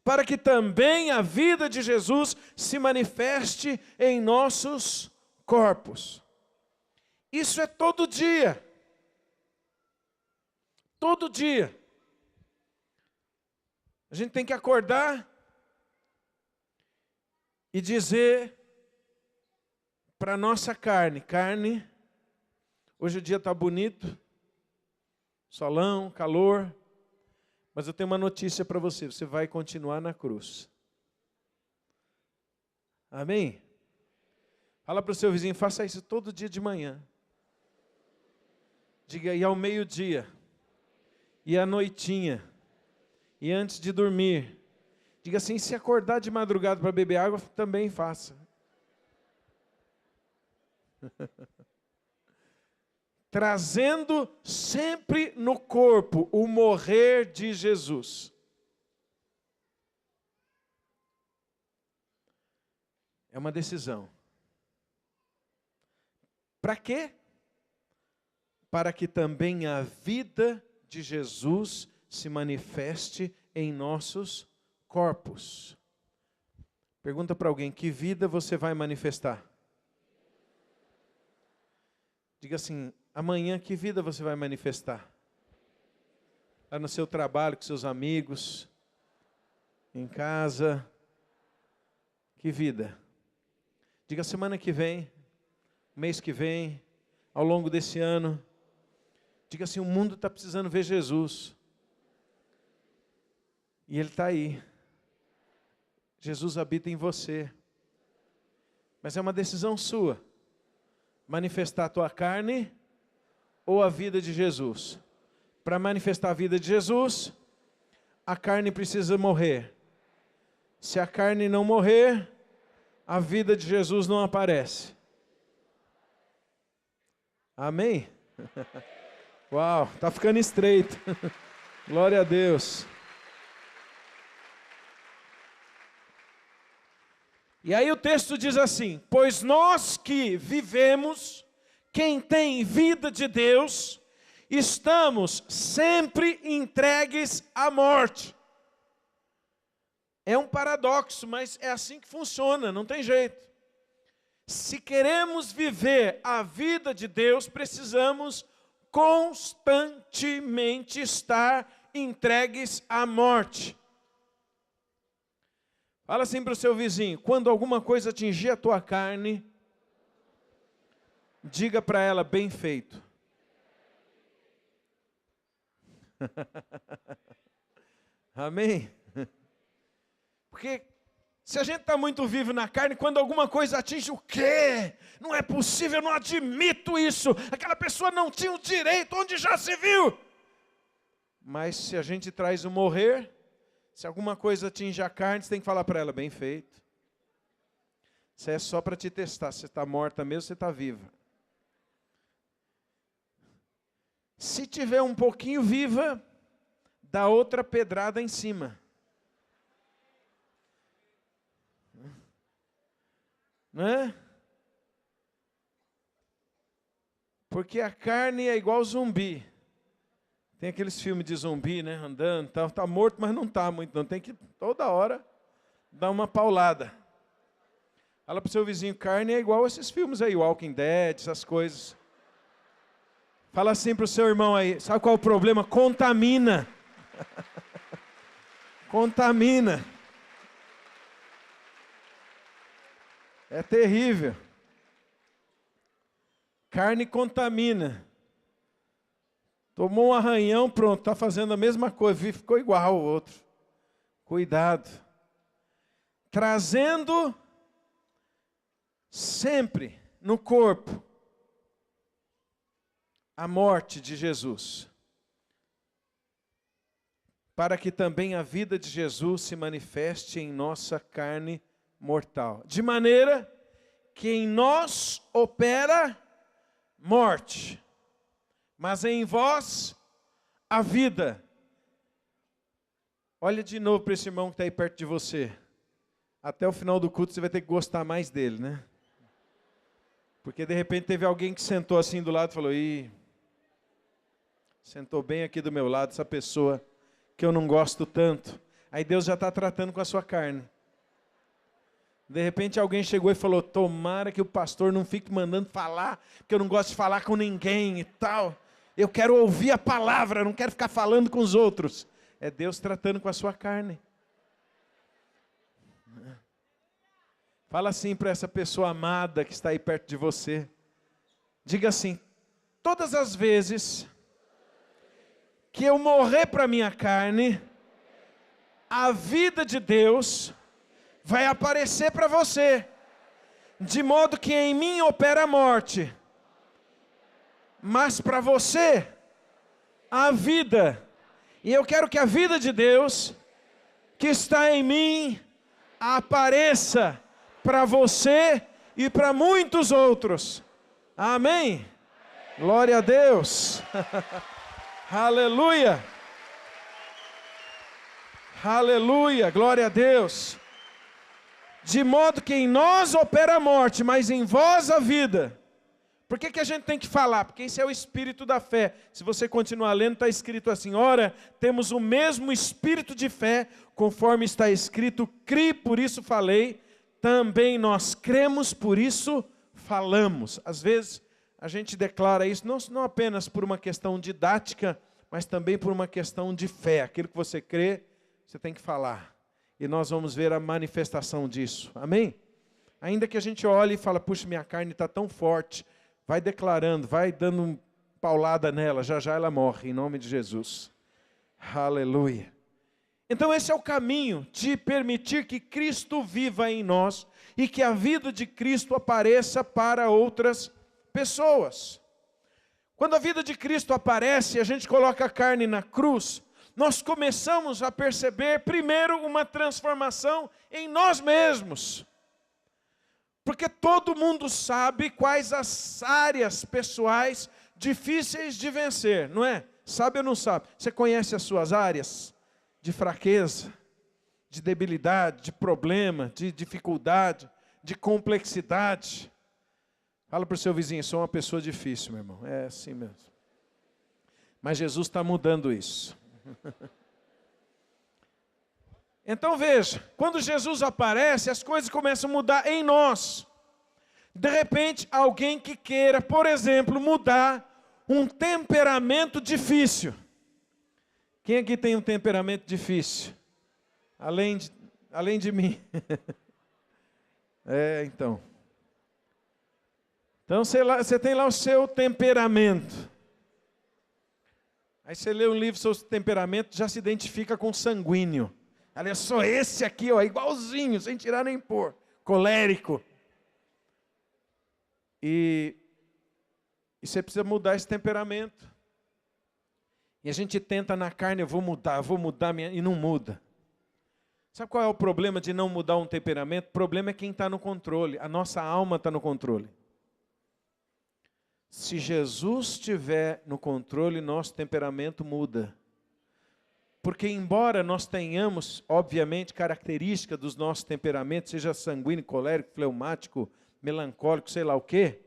para que também a vida de Jesus se manifeste em nossos corpos. Isso é todo dia. Todo dia. A gente tem que acordar e dizer para a nossa carne, carne, hoje o dia está bonito, solão, calor, mas eu tenho uma notícia para você, você vai continuar na cruz. Amém? Fala para o seu vizinho, faça isso todo dia de manhã. Diga, e ao meio-dia, e à noitinha, e antes de dormir. Diga assim, se acordar de madrugada para beber água, também faça. Trazendo sempre no corpo o morrer de Jesus. É uma decisão. Para quê? Para que também a vida de Jesus se manifeste em nossos corpos. Pergunta para alguém, que vida você vai manifestar? Diga assim, amanhã que vida você vai manifestar? Lá no seu trabalho, com seus amigos, em casa. Que vida? Diga semana que vem, mês que vem, ao longo desse ano. Diga assim, o mundo está precisando ver Jesus. E Ele está aí. Jesus habita em você. Mas é uma decisão sua. Manifestar a tua carne ou a vida de Jesus. Para manifestar a vida de Jesus, a carne precisa morrer. Se a carne não morrer, a vida de Jesus não aparece. Amém? Uau, está ficando estreito. Glória a Deus. E aí o texto diz assim, pois nós que vivemos, quem tem vida de Deus, estamos sempre entregues à morte. É um paradoxo, mas é assim que funciona, não tem jeito. Se queremos viver a vida de Deus, precisamos constantemente estar entregues à morte. Fala assim para o seu vizinho, quando alguma coisa atingir a tua carne, diga para ela, bem feito. Amém? Porque se a gente está muito vivo na carne, quando alguma coisa atinge o quê? Não é possível, eu não admito isso. Aquela pessoa não tinha o direito, onde já se viu? Mas se a gente traz o morrer, se alguma coisa atinge a carne, você tem que falar para ela, bem feito. Isso é só para te testar, se você está morta mesmo, você está viva. Se tiver um pouquinho viva, dá outra pedrada em cima. Não é? Porque a carne é igual zumbi. Tem aqueles filmes de zumbi, né? Andando, tá morto, mas não está muito, não. Tem que toda hora dar uma paulada. Fala para o seu vizinho, carne é igual esses filmes aí, Walking Dead, essas coisas. Fala assim para o seu irmão aí, sabe qual é o problema? Contamina. Contamina. É terrível. Carne contamina. Tomou um arranhão, pronto, está fazendo a mesma coisa, ficou igual ao outro. Cuidado. Trazendo sempre no corpo a morte de Jesus, para que também a vida de Jesus se manifeste em nossa carne mortal, de maneira que em nós opera morte, mas em vós a vida. Olha de novo para esse irmão que está aí perto de você. Até o final do culto você vai ter que gostar mais dele, né? Porque de repente teve alguém que sentou assim do lado e falou, sentou bem aqui do meu lado, essa pessoa que eu não gosto tanto. Aí Deus já está tratando com a sua carne. De repente alguém chegou e falou, tomara que o pastor não fique mandando falar, porque eu não gosto de falar com ninguém e tal. Eu quero ouvir a palavra, não quero ficar falando com os outros. É Deus tratando com a sua carne. Fala assim para essa pessoa amada que está aí perto de você. Diga assim, todas as vezes que eu morrer para minha carne, a vida de Deus vai aparecer para você, de modo que em mim opera a morte, mas para você, a vida. E eu quero que a vida de Deus, que está em mim, apareça para você e para muitos outros. Amém? Glória a Deus. Aleluia. Aleluia, glória a Deus. De modo que em nós opera a morte, mas em vós a vida. Por que a gente tem que falar? Porque esse é o espírito da fé. Se você continuar lendo, está escrito assim, ora, temos o mesmo espírito de fé, conforme está escrito, cri, por isso falei, também nós cremos, por isso falamos. Às vezes a gente declara isso não apenas por uma questão didática, mas também por uma questão de fé. Aquilo que você crê, você tem que falar. E nós vamos ver a manifestação disso. Amém? Ainda que a gente olhe e fale, puxa, minha carne está tão forte. Vai declarando, vai dando uma paulada nela. Já já ela morre, em nome de Jesus. Aleluia. Então esse é o caminho de permitir que Cristo viva em nós. E que a vida de Cristo apareça para outras pessoas. Quando a vida de Cristo aparece, a gente coloca a carne na cruz, nós começamos a perceber, primeiro, uma transformação em nós mesmos. Porque todo mundo sabe quais as áreas pessoais difíceis de vencer, não é? Sabe ou não sabe? Você conhece as suas áreas de fraqueza, de debilidade, de problema, de dificuldade, de complexidade. Fala para o seu vizinho, sou uma pessoa difícil, meu irmão. É assim mesmo. Mas Jesus está mudando isso. Então veja, quando Jesus aparece, as coisas começam a mudar em nós. De repente, alguém que queira, por exemplo, mudar um temperamento difícil. Quem aqui tem um temperamento difícil? Além de mim. Então. Então você tem lá o seu temperamento. Aí você lê um livro sobre temperamento, já se identifica com sanguíneo. Olha só, esse aqui, ó, igualzinho, sem tirar nem pôr. Colérico. E você precisa mudar esse temperamento. E a gente tenta na carne, eu vou mudar e não muda. Sabe qual é o problema de não mudar um temperamento? O problema é quem está no controle. A nossa alma está no controle. Se Jesus estiver no controle, nosso temperamento muda. Porque embora nós tenhamos, obviamente, características dos nossos temperamentos, seja sanguíneo, colérico, fleumático, melancólico, sei lá o quê,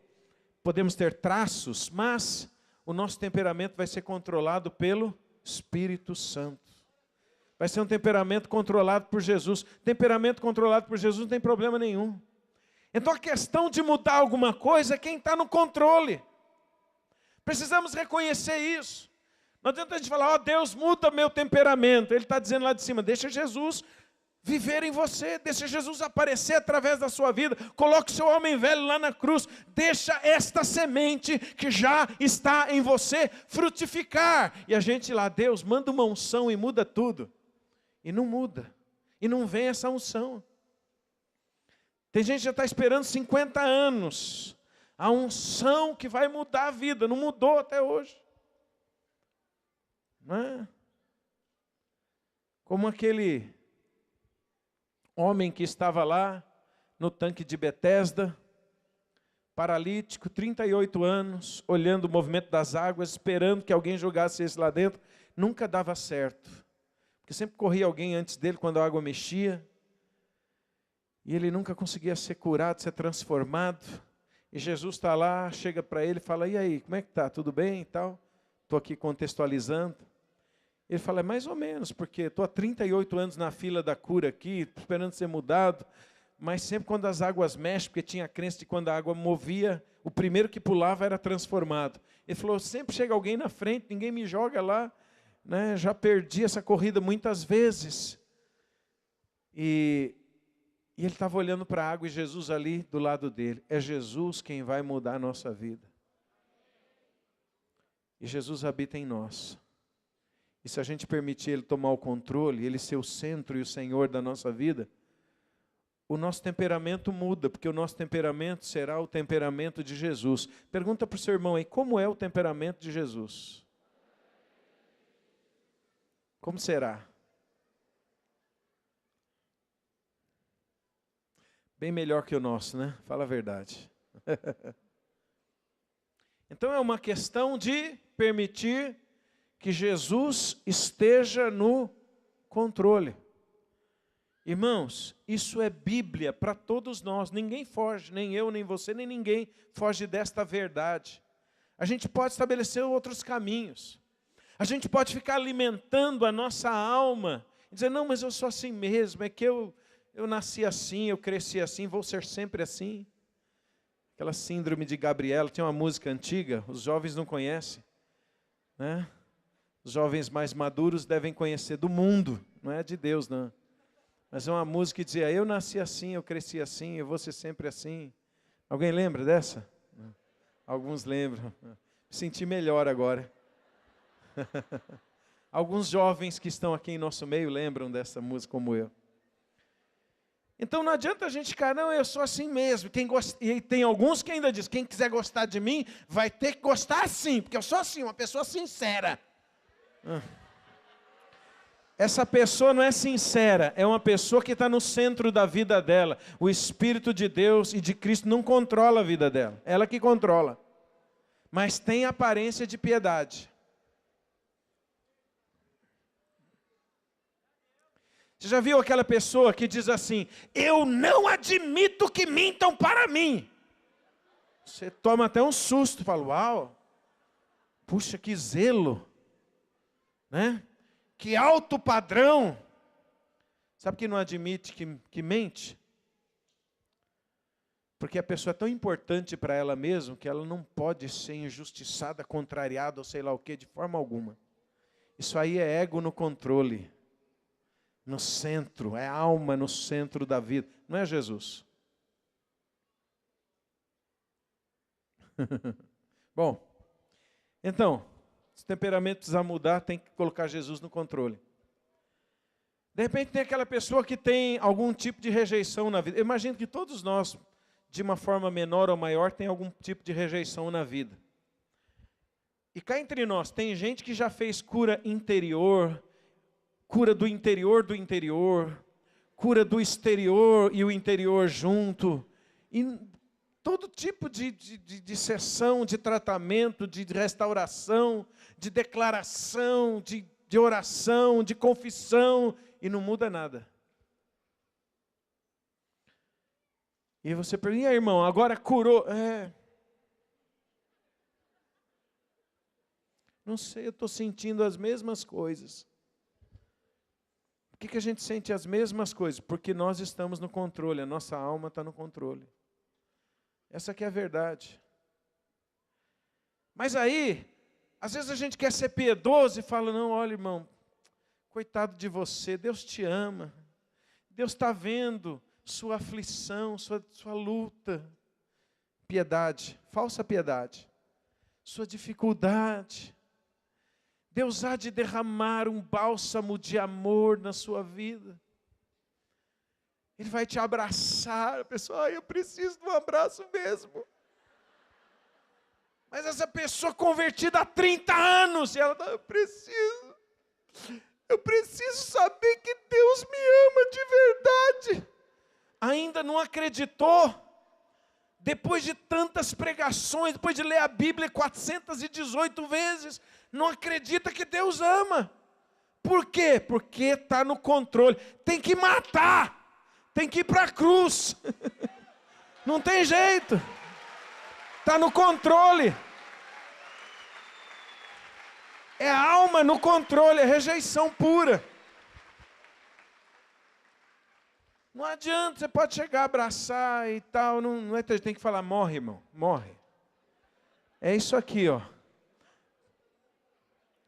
podemos ter traços, mas o nosso temperamento vai ser controlado pelo Espírito Santo. Vai ser um temperamento controlado por Jesus. Temperamento controlado por Jesus não tem problema nenhum. Então a questão de mudar alguma coisa é quem está no controle. Precisamos reconhecer isso. Não adianta a gente falar, Deus muda meu temperamento. Ele está dizendo lá de cima, deixa Jesus viver em você, deixa Jesus aparecer através da sua vida, coloque o seu homem velho lá na cruz, deixa esta semente que já está em você frutificar. E a gente lá, Deus, manda uma unção e muda tudo. E não muda, e não vem essa unção. Tem gente que já está esperando 50 anos, a unção que vai mudar a vida, não mudou até hoje. Não é? Como aquele homem que estava lá no tanque de Betesda, paralítico, 38 anos, olhando o movimento das águas, esperando que alguém jogasse esse lá dentro, nunca dava certo. Porque sempre corria alguém antes dele quando a água mexia, e ele nunca conseguia ser curado, ser transformado. E Jesus está lá, chega para ele e fala, e aí, como é que está? Tudo bem e tal? Estou aqui contextualizando. Ele fala, é mais ou menos, porque estou há 38 anos na fila da cura aqui, esperando ser mudado, mas sempre quando as águas mexem, porque tinha a crença de quando a água movia, o primeiro que pulava era transformado. Ele falou, sempre chega alguém na frente, ninguém me joga lá, né? Já perdi essa corrida muitas vezes. E ele estava olhando para a água e Jesus ali do lado dele. É Jesus quem vai mudar a nossa vida. E Jesus habita em nós. E se a gente permitir Ele tomar o controle, Ele ser o centro e o Senhor da nossa vida, o nosso temperamento muda, porque o nosso temperamento será o temperamento de Jesus. Pergunta para o seu irmão aí, como é o temperamento de Jesus? Como será? Bem melhor que o nosso, né? Fala a verdade. Então é uma questão de permitir que Jesus esteja no controle. Irmãos, isso é Bíblia para todos nós. Ninguém foge, nem eu, nem você, nem ninguém foge desta verdade. A gente pode estabelecer outros caminhos. A gente pode ficar alimentando a nossa alma. E dizer, não, mas eu sou assim mesmo. É que eu nasci assim, eu cresci assim, vou ser sempre assim. Aquela síndrome de Gabriela. Tem uma música antiga, os jovens não conhecem, né? Os jovens mais maduros devem conhecer do mundo, não é de Deus, não. Mas é uma música que dizia, eu nasci assim, eu cresci assim, eu vou ser sempre assim. Alguém lembra dessa? Alguns lembram. Me senti melhor agora. Alguns jovens que estão aqui em nosso meio lembram dessa música como eu. Então não adianta a gente ficar, não, eu sou assim mesmo. E tem alguns que ainda dizem, quem quiser gostar de mim, vai ter que gostar assim, porque eu sou assim, uma pessoa sincera. Essa pessoa não é sincera, é uma pessoa que está no centro da vida dela. O Espírito de Deus e de Cristo não controla a vida dela, ela que controla. Mas tem aparência de piedade. Você já viu aquela pessoa que diz assim, eu não admito que mintam para mim. Você toma até um susto, fala, uau, puxa que zelo. Né? Que alto padrão. Sabe que não admite que mente? Porque a pessoa é tão importante para ela mesma que ela não pode ser injustiçada, contrariada ou sei lá o que, de forma alguma. Isso aí é ego no controle. No centro, é alma no centro da vida. Não é Jesus? Bom, então, se o temperamento precisar mudar, tem que colocar Jesus no controle. De repente tem aquela pessoa que tem algum tipo de rejeição na vida. Eu imagino que todos nós, de uma forma menor ou maior, tem algum tipo de rejeição na vida. E cá entre nós, tem gente que já fez cura interior, cura do interior, cura do exterior e o interior junto. E todo tipo de sessão, de tratamento, de restauração, de declaração, de oração, de confissão, e não muda nada. E você pergunta, e aí, irmão, agora curou? Não sei, eu estou sentindo as mesmas coisas. Por que a gente sente as mesmas coisas? Porque nós estamos no controle, a nossa alma está no controle. Essa aqui é a verdade. Mas aí, às vezes a gente quer ser piedoso e fala, não, olha, irmão, coitado de você, Deus te ama. Deus está vendo sua aflição, sua luta. Piedade, falsa piedade. Sua dificuldade. Deus há de derramar um bálsamo de amor na sua vida. Ele vai te abraçar. A pessoa, eu preciso de um abraço mesmo. Mas essa pessoa convertida há 30 anos, e ela está, eu preciso saber que Deus me ama de verdade. Ainda não acreditou? Depois de tantas pregações, depois de ler a Bíblia 418 vezes, não acredita que Deus ama. Por quê? Porque está no controle. Tem que matar, tem que ir para a cruz. Não tem jeito. Está no controle. É a alma no controle, é rejeição pura. Não adianta, você pode chegar, abraçar e tal, não é, tem que falar, morre, irmão, morre. É isso aqui, ó.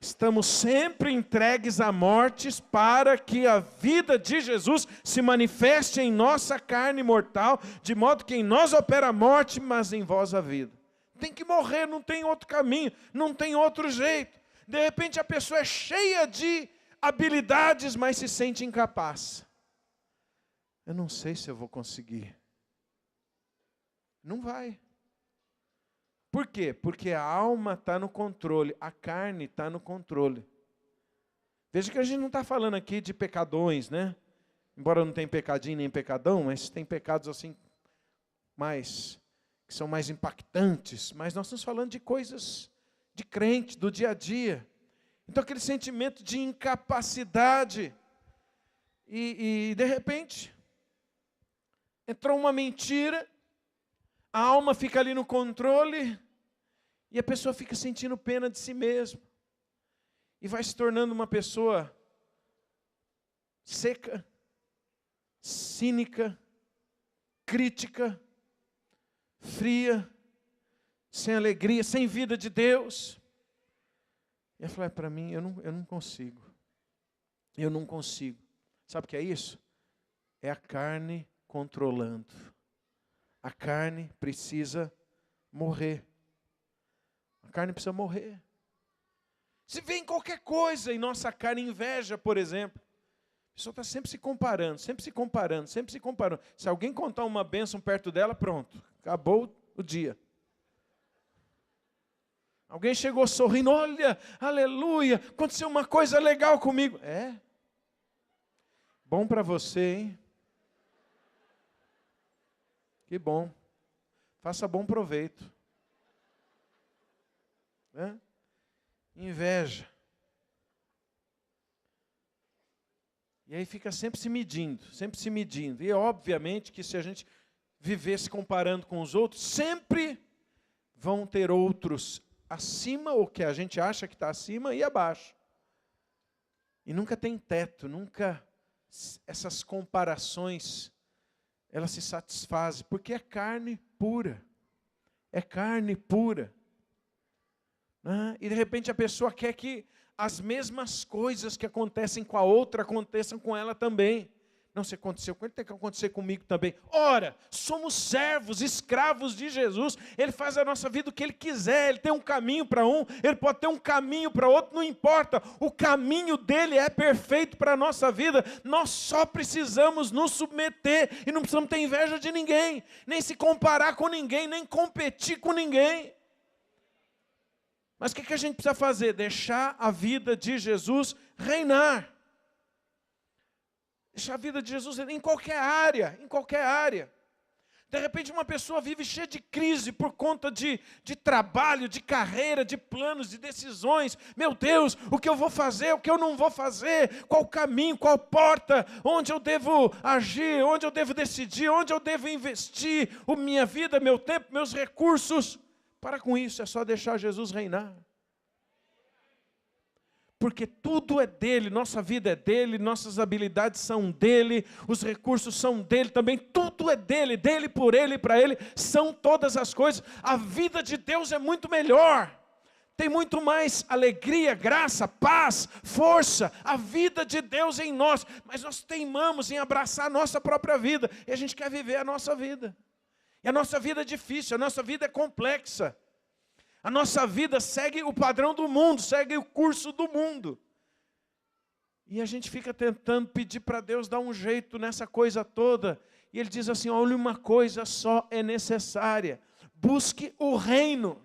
Estamos sempre entregues à morte para que a vida de Jesus se manifeste em nossa carne mortal, de modo que em nós opera a morte, mas em vós a vida. Tem que morrer, não tem outro caminho, não tem outro jeito. De repente a pessoa é cheia de habilidades, mas se sente incapaz. Eu não sei se eu vou conseguir. Não vai. Por quê? Porque a alma está no controle, a carne está no controle. Veja que a gente não está falando aqui de pecadões, né? Embora não tenha pecadinho nem pecadão, mas tem pecados assim, que são mais impactantes. Mas nós estamos falando de coisas de crente, do dia a dia. Então aquele sentimento de incapacidade. E de repente, entrou uma mentira, a alma fica ali no controle, e a pessoa fica sentindo pena de si mesma. E vai se tornando uma pessoa seca, cínica, crítica, fria, sem alegria, sem vida de Deus. E eu falei, para mim, eu não consigo. Eu não consigo. Sabe o que é isso? É a carne controlando. A carne precisa morrer. A carne precisa morrer. Se vem qualquer coisa em nossa carne, inveja, por exemplo, a pessoa está sempre se comparando, sempre se comparando, sempre se comparando. Se alguém contar uma bênção perto dela, pronto, acabou o dia. Alguém chegou sorrindo, olha, aleluia, aconteceu uma coisa legal comigo. É? Bom para você, hein? Que bom. Faça bom proveito. Inveja. E aí fica sempre se medindo, sempre se medindo. E obviamente que se a gente viver se comparando com os outros, sempre vão ter outros acima, ou que a gente acha que está acima, e abaixo. E nunca tem teto, nunca essas comparações, elas se satisfazem, porque é carne pura. É carne pura. E de repente a pessoa quer que as mesmas coisas que acontecem com a outra aconteçam com ela também. Não, se aconteceu com ele, tem que acontecer comigo também. Ora, somos servos, escravos de Jesus. Ele faz a nossa vida o que Ele quiser. Ele tem um caminho para um, Ele pode ter um caminho para outro, não importa. O caminho dEle é perfeito para a nossa vida. Nós só precisamos nos submeter e não precisamos ter inveja de ninguém, nem se comparar com ninguém, nem competir com ninguém. Mas o que a gente precisa fazer? Deixar a vida de Jesus reinar. Deixar a vida de Jesus em qualquer área, em qualquer área. De repente uma pessoa vive cheia de crise por conta de trabalho, de carreira, de planos, de decisões. Meu Deus, o que eu vou fazer, o que eu não vou fazer, qual caminho, qual porta, onde eu devo agir, onde eu devo decidir, onde eu devo investir minha vida, meu tempo, meus recursos. Para com isso, é só deixar Jesus reinar. Porque tudo é dele, nossa vida é dele, nossas habilidades são dele, os recursos são dele também, tudo é dele, dele, por ele, para ele, são todas as coisas. A vida de Deus é muito melhor, tem muito mais alegria, graça, paz, força, a vida de Deus em nós, mas nós teimamos em abraçar a nossa própria vida, e a gente quer viver a nossa vida. E a nossa vida é difícil, a nossa vida é complexa. A nossa vida segue o padrão do mundo, segue o curso do mundo. E a gente fica tentando pedir para Deus dar um jeito nessa coisa toda. E Ele diz assim, olha, uma coisa só é necessária. Busque o reino.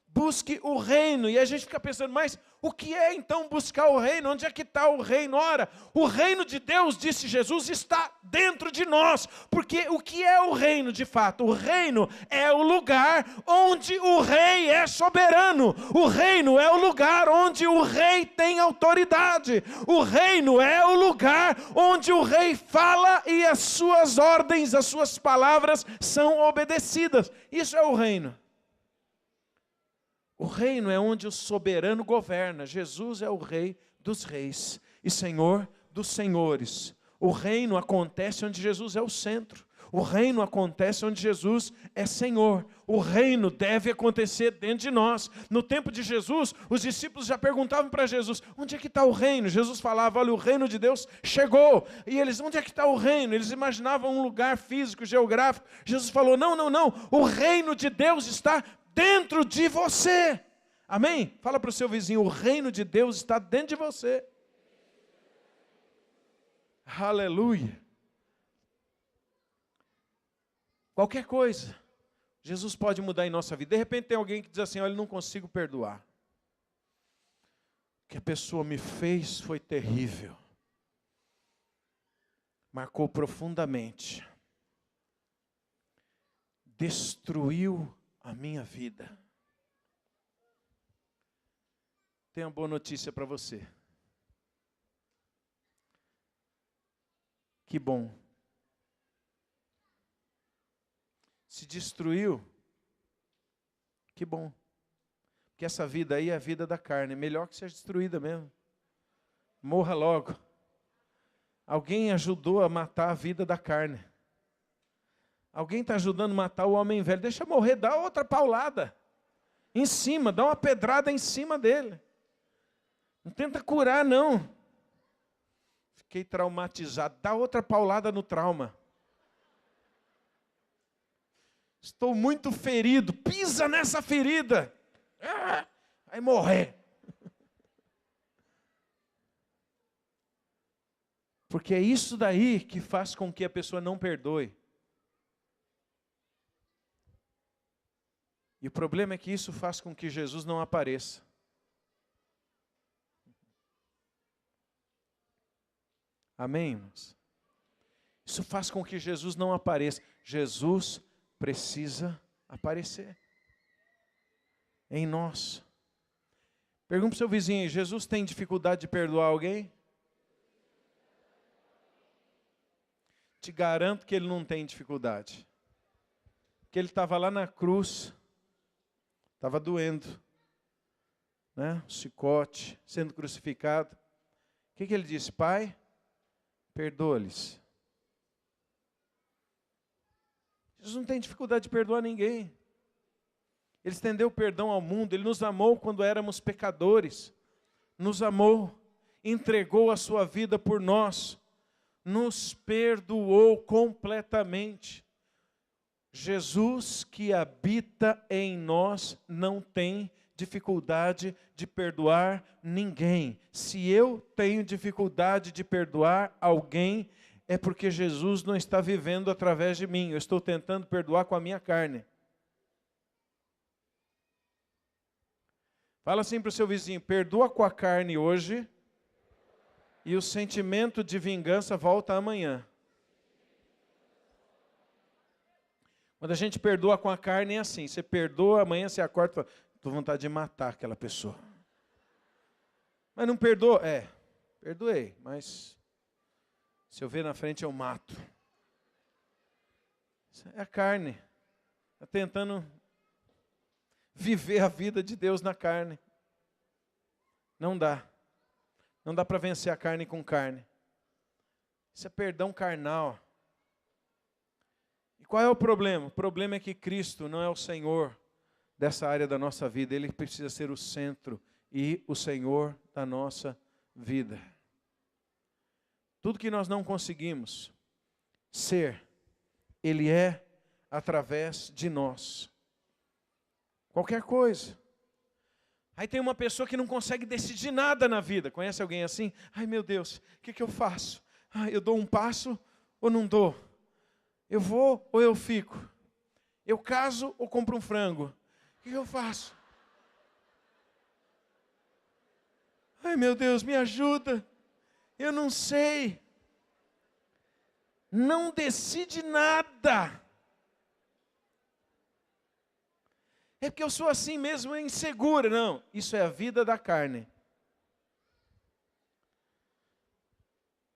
Busque o reino. E a gente fica pensando, mas o que é então buscar o reino? Onde é que está o reino? Ora, o reino de Deus, disse Jesus, está dentro de nós. Porque o que é o reino de fato? O reino é o lugar onde o rei é soberano. O reino é o lugar onde o rei tem autoridade. O reino é o lugar onde o rei fala e as suas ordens, as suas palavras são obedecidas. Isso é o reino. O reino é onde o soberano governa. Jesus é o rei dos reis e Senhor dos senhores. O reino acontece onde Jesus é o centro. O reino acontece onde Jesus é Senhor. O reino deve acontecer dentro de nós. No tempo de Jesus, os discípulos já perguntavam para Jesus, onde é que está o reino? Jesus falava, olha, o reino de Deus chegou. E eles, onde é que está o reino? Eles imaginavam um lugar físico, geográfico. Jesus falou, não, não, não. O reino de Deus está dentro de você. Amém? Fala para o seu vizinho, o reino de Deus está dentro de você. Aleluia. Qualquer coisa, Jesus pode mudar em nossa vida. De repente tem alguém que diz assim, olha, eu não consigo perdoar. O que a pessoa me fez foi terrível. Marcou profundamente. Destruiu a minha vida. Tenho uma boa notícia para você. Que bom. Se destruiu, que bom. Porque essa vida aí é a vida da carne. Melhor que seja destruída mesmo. Morra logo. Alguém ajudou a matar a vida da carne. Alguém está ajudando a matar o homem velho. Deixa morrer, dá outra paulada. Em cima, dá uma pedrada em cima dele. Não tenta curar, não. Fiquei traumatizado. Dá outra paulada no trauma. Estou muito ferido. Pisa nessa ferida. Vai morrer. Porque é isso daí que faz com que a pessoa não perdoe. E o problema é que isso faz com que Jesus não apareça. Amém, irmãos? Isso faz com que Jesus não apareça. Jesus precisa aparecer em nós. Pergunta para o seu vizinho, Jesus tem dificuldade de perdoar alguém? Te garanto que ele não tem dificuldade. Porque ele estava lá na cruz, estava doendo, né? Chicote, sendo crucificado. O que ele disse? Pai, perdoa-lhes. Jesus não tem dificuldade de perdoar ninguém. Ele estendeu perdão ao mundo, Ele nos amou quando éramos pecadores. Nos amou, entregou a sua vida por nós. Nos perdoou completamente. Jesus que habita em nós não tem dificuldade de perdoar ninguém. Se eu tenho dificuldade de perdoar alguém, é porque Jesus não está vivendo através de mim. Eu estou tentando perdoar com a minha carne. Fala assim para o seu vizinho, perdoa com a carne hoje e o sentimento de vingança volta amanhã. Quando a gente perdoa com a carne é assim, você perdoa, amanhã você acorda e fala, estou com vontade de matar aquela pessoa. Mas não perdoa? Perdoei, mas se eu ver na frente eu mato. Isso é a carne. Está tentando viver a vida de Deus na carne. Não dá. Não dá para vencer a carne com carne. Isso é perdão carnal. E qual é o problema? O problema é que Cristo não é o Senhor dessa área da nossa vida. Ele precisa ser o centro e o Senhor da nossa vida. Tudo que nós não conseguimos ser, Ele é através de nós. Qualquer coisa. Aí tem uma pessoa que não consegue decidir nada na vida. Conhece alguém assim? Ai meu Deus, o que eu faço? Eu dou um passo ou não dou? Eu vou ou eu fico? Eu caso ou compro um frango? O que eu faço? Ai meu Deus, me ajuda. Eu não sei. Não decide nada. É porque eu sou assim mesmo, é insegura. Não, isso é a vida da carne.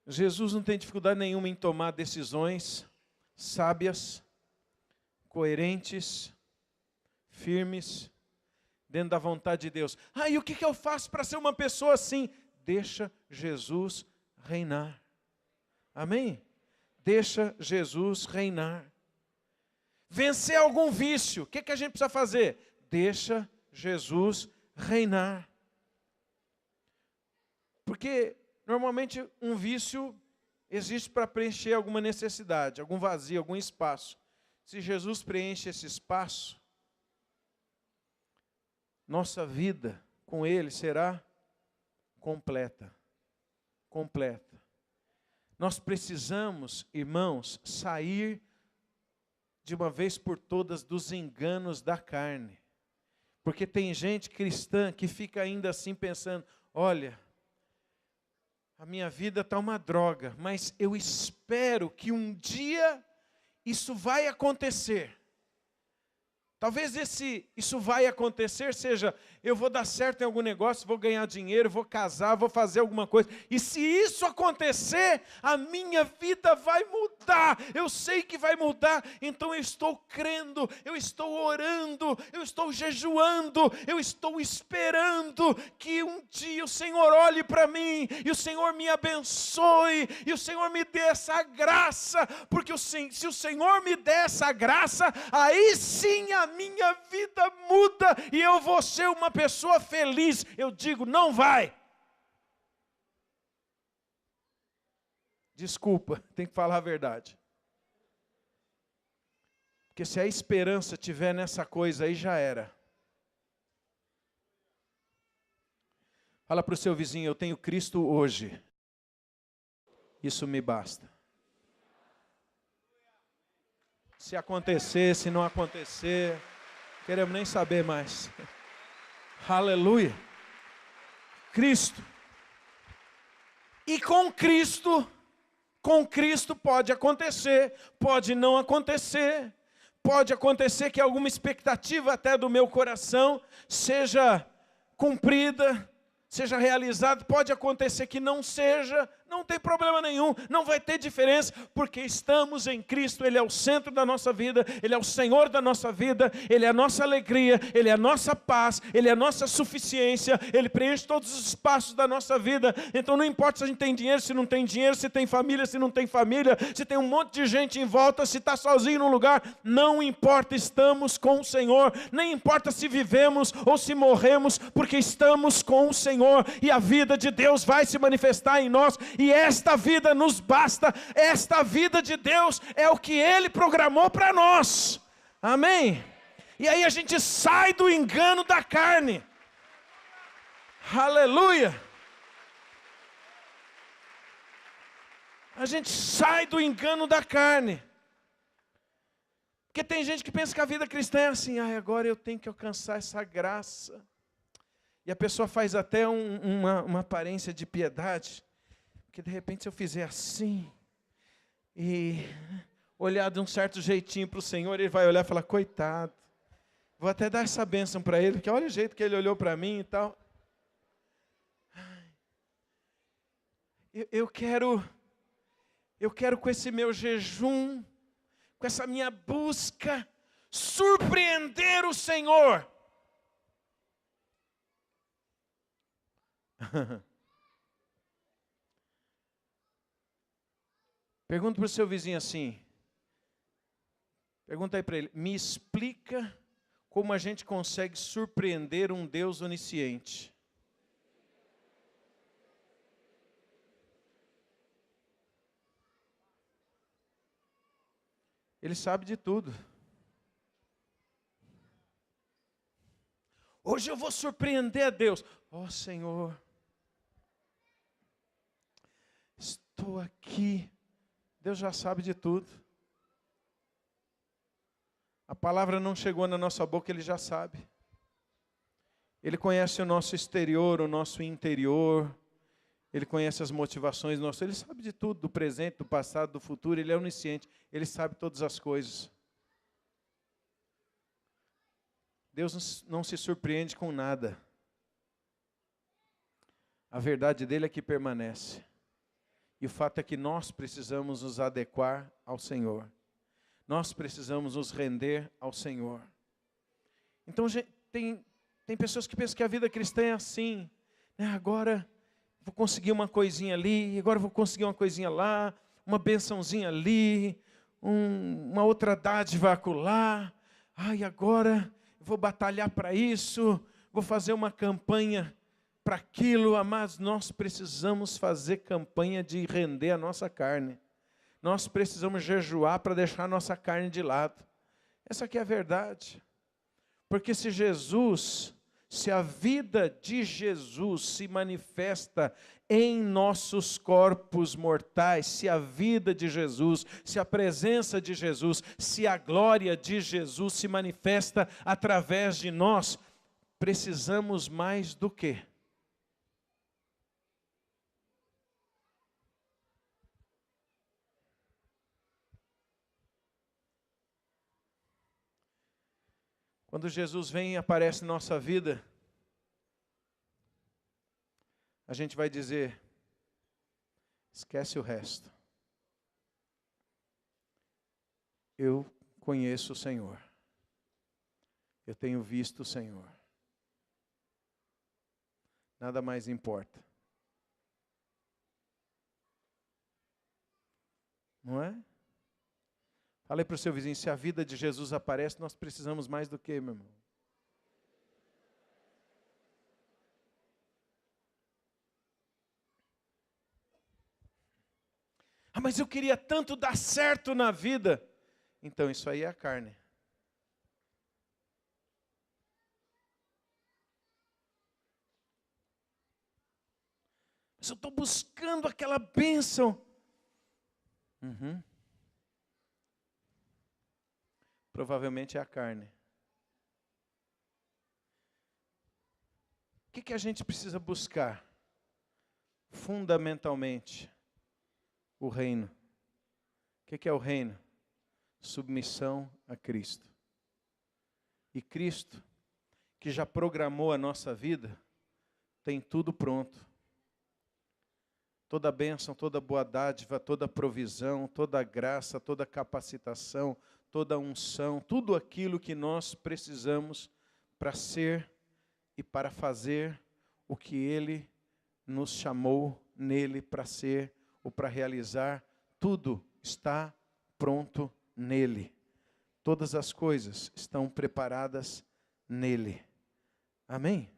Jesus não tem dificuldade nenhuma em tomar decisões sábias, coerentes, firmes, dentro da vontade de Deus. E o que eu faço para ser uma pessoa assim? Deixa Jesus reinar. Amém? Deixa Jesus reinar. Vencer algum vício, o que a gente precisa fazer? Deixa Jesus reinar. Porque normalmente um vício existe para preencher alguma necessidade, algum vazio, algum espaço. Se Jesus preenche esse espaço, nossa vida com Ele será completa. Completa. Nós precisamos, irmãos, sair de uma vez por todas dos enganos da carne. Porque tem gente cristã que fica ainda assim pensando, olha, a minha vida está uma droga, mas eu espero que um dia isso vai acontecer. Talvez isso vai acontecer, seja, eu vou dar certo em algum negócio, vou ganhar dinheiro, vou casar, vou fazer alguma coisa. E se isso acontecer, a minha vida vai mudar. Eu sei que vai mudar, então eu estou crendo, eu estou orando, eu estou jejuando, eu estou esperando que um dia o Senhor olhe para mim, e o Senhor me abençoe, e o Senhor me dê essa graça, porque se o Senhor me der essa graça, aí sim a minha vida muda e eu vou ser uma pessoa feliz. Eu digo, não vai. Desculpa, tem que falar a verdade. Porque se a esperança estiver nessa coisa aí, já era. Fala para o seu vizinho, eu tenho Cristo hoje. Isso me basta. Se acontecer, se não acontecer, não queremos nem saber mais. Aleluia. Cristo. E com Cristo pode acontecer, pode não acontecer. Pode acontecer que alguma expectativa até do meu coração seja cumprida, seja realizada. Pode acontecer que não seja. Não tem problema nenhum, não vai ter diferença, porque estamos em Cristo, Ele é o centro da nossa vida, Ele é o Senhor da nossa vida, Ele é a nossa alegria, Ele é a nossa paz, Ele é a nossa suficiência, Ele preenche todos os espaços da nossa vida. Então não importa se a gente tem dinheiro, se não tem dinheiro, se tem família, se não tem família, se tem um monte de gente em volta, se está sozinho num lugar, não importa, estamos com o Senhor. Nem importa se vivemos ou se morremos, porque estamos com o Senhor, e a vida de Deus vai se manifestar em nós. E esta vida nos basta, esta vida de Deus é o que Ele programou para nós. Amém? E aí a gente sai do engano da carne. Aleluia! A gente sai do engano da carne. Porque tem gente que pensa que a vida cristã é assim, agora eu tenho que alcançar essa graça. E a pessoa faz até uma aparência de piedade. Porque de repente se eu fizer assim, e olhar de um certo jeitinho para o Senhor, Ele vai olhar e falar, coitado, vou até dar essa bênção para Ele, porque olha o jeito que Ele olhou para mim e tal. Eu quero com esse meu jejum, com essa minha busca, surpreender o Senhor. Pergunta para o seu vizinho assim, pergunta aí para ele, me explica como a gente consegue surpreender um Deus onisciente. Ele sabe de tudo. Hoje eu vou surpreender a Deus. Senhor, estou aqui. Deus já sabe de tudo. A palavra não chegou na nossa boca, Ele já sabe. Ele conhece o nosso exterior, o nosso interior. Ele conhece as motivações nossas. Ele sabe de tudo, do presente, do passado, do futuro. Ele é onisciente. Ele sabe todas as coisas. Deus não se surpreende com nada. A verdade dele é que permanece. E o fato é que nós precisamos nos adequar ao Senhor. Nós precisamos nos render ao Senhor. Então tem Tem pessoas que pensam que a vida cristã é assim, né? Agora vou conseguir uma coisinha ali, agora vou conseguir uma coisinha lá, uma bençãozinha ali, uma outra dádiva acolá. Ai, agora vou batalhar para isso, vou fazer uma campanha para aquilo. Mas nós precisamos fazer campanha de render a nossa carne. Nós precisamos jejuar para deixar a nossa carne de lado. Essa aqui é a verdade. Porque se a vida de Jesus se manifesta em nossos corpos mortais, se a vida de Jesus, se a presença de Jesus, se a glória de Jesus se manifesta através de nós, precisamos mais do quê? Quando Jesus vem e aparece em nossa vida, a gente vai dizer, esquece o resto. Eu conheço o Senhor. Eu tenho visto o Senhor. Nada mais importa. Não é? Fala aí para o seu vizinho, se a vida de Jesus aparece, nós precisamos mais do que, meu irmão? Ah, mas eu queria tanto dar certo na vida. Então isso aí é a carne. Mas eu estou buscando aquela bênção. Provavelmente é a carne. O que a gente precisa buscar? Fundamentalmente, o reino. O que é o reino? Submissão a Cristo. E Cristo, que já programou a nossa vida, tem tudo pronto. Toda a bênção, toda a boa dádiva, toda a provisão, toda a graça, toda a capacitação, toda a unção, tudo aquilo que nós precisamos para ser e para fazer o que Ele nos chamou nele para ser ou para realizar, tudo está pronto nele. Todas as coisas estão preparadas nele. Amém?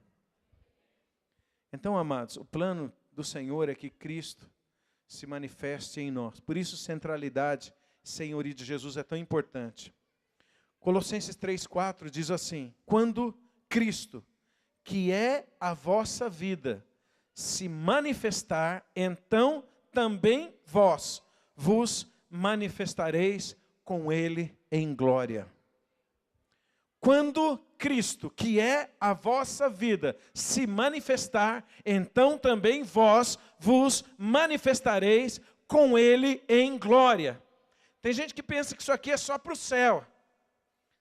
Então, amados, o plano do Senhor é que Cristo se manifeste em nós. Por isso, centralidade, senhorio de Jesus é tão importante. Colossenses 3,4 diz assim: quando Cristo, que é a vossa vida, se manifestar, então também vós vos manifestareis com Ele em glória. Quando Cristo, que é a vossa vida, se manifestar, então também vós vos manifestareis com Ele em glória. Tem gente que pensa que isso aqui é só para o céu.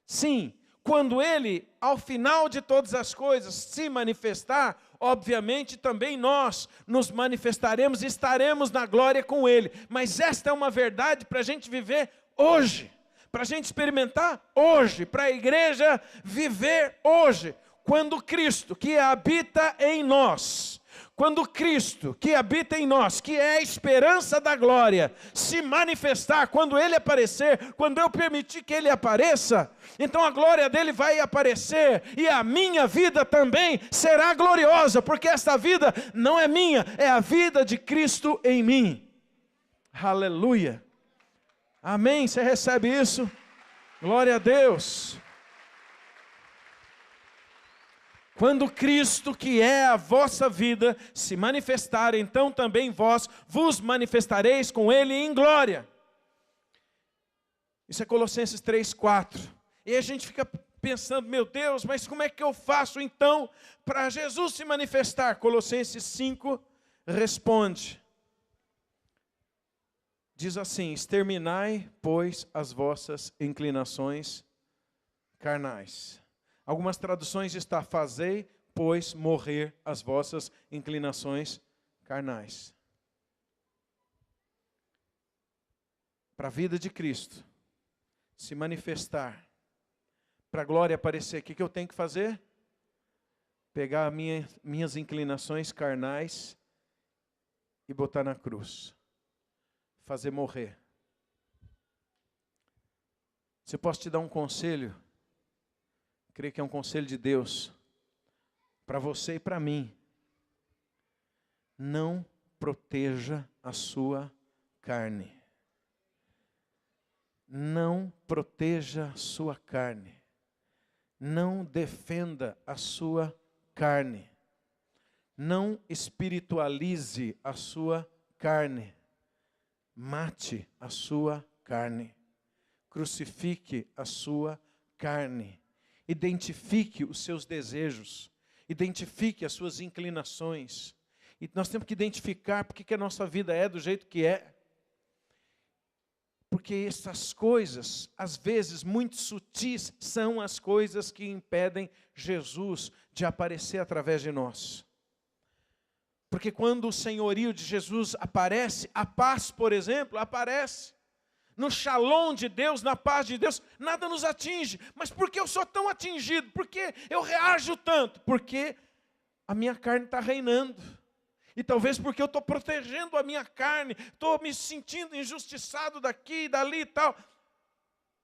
Sim, quando Ele, ao final de todas as coisas, se manifestar, obviamente também nós nos manifestaremos e estaremos na glória com Ele. Mas esta é uma verdade para a gente viver hoje, para a gente experimentar hoje, para a igreja viver hoje. Quando Cristo, que habita em nós, quando Cristo, que habita em nós, que é a esperança da glória, se manifestar, quando Ele aparecer, quando eu permitir que Ele apareça, então a glória dEle vai aparecer, e a minha vida também será gloriosa, porque esta vida não é minha, é a vida de Cristo em mim. Aleluia. Amém? Você recebe isso? Glória a Deus. Quando Cristo, que é a vossa vida, se manifestar, então também vós vos manifestareis com Ele em glória. Isso é Colossenses 3,4. E a gente fica pensando, meu Deus, mas como é que eu faço então para Jesus se manifestar? Colossenses 5 responde. Diz assim: exterminai, pois, as vossas inclinações carnais. Algumas traduções está: fazei, pois, morrer as vossas inclinações carnais. Para a vida de Cristo se manifestar, para a glória aparecer, o que eu tenho que fazer? pegar minhas inclinações carnais e botar na cruz. Fazer morrer. Se eu posso te dar um conselho, creio que é um conselho de Deus, para você e para mim. Não proteja a sua carne. Não proteja a sua carne. Não defenda a sua carne. Não espiritualize a sua carne. Mate a sua carne. Crucifique a sua carne. Identifique os seus desejos. Identifique as suas inclinações. E nós temos que identificar porque que a nossa vida é do jeito que é. Porque essas coisas, às vezes muito sutis, são as coisas que impedem Jesus de aparecer através de nós. Porque quando o senhorio de Jesus aparece, a paz, por exemplo, aparece. No shalom de Deus, na paz de Deus, nada nos atinge. Mas por que eu sou tão atingido? Por que eu reajo tanto? Porque a minha carne está reinando. E talvez porque eu estou protegendo a minha carne, estou me sentindo injustiçado daqui e dali e tal.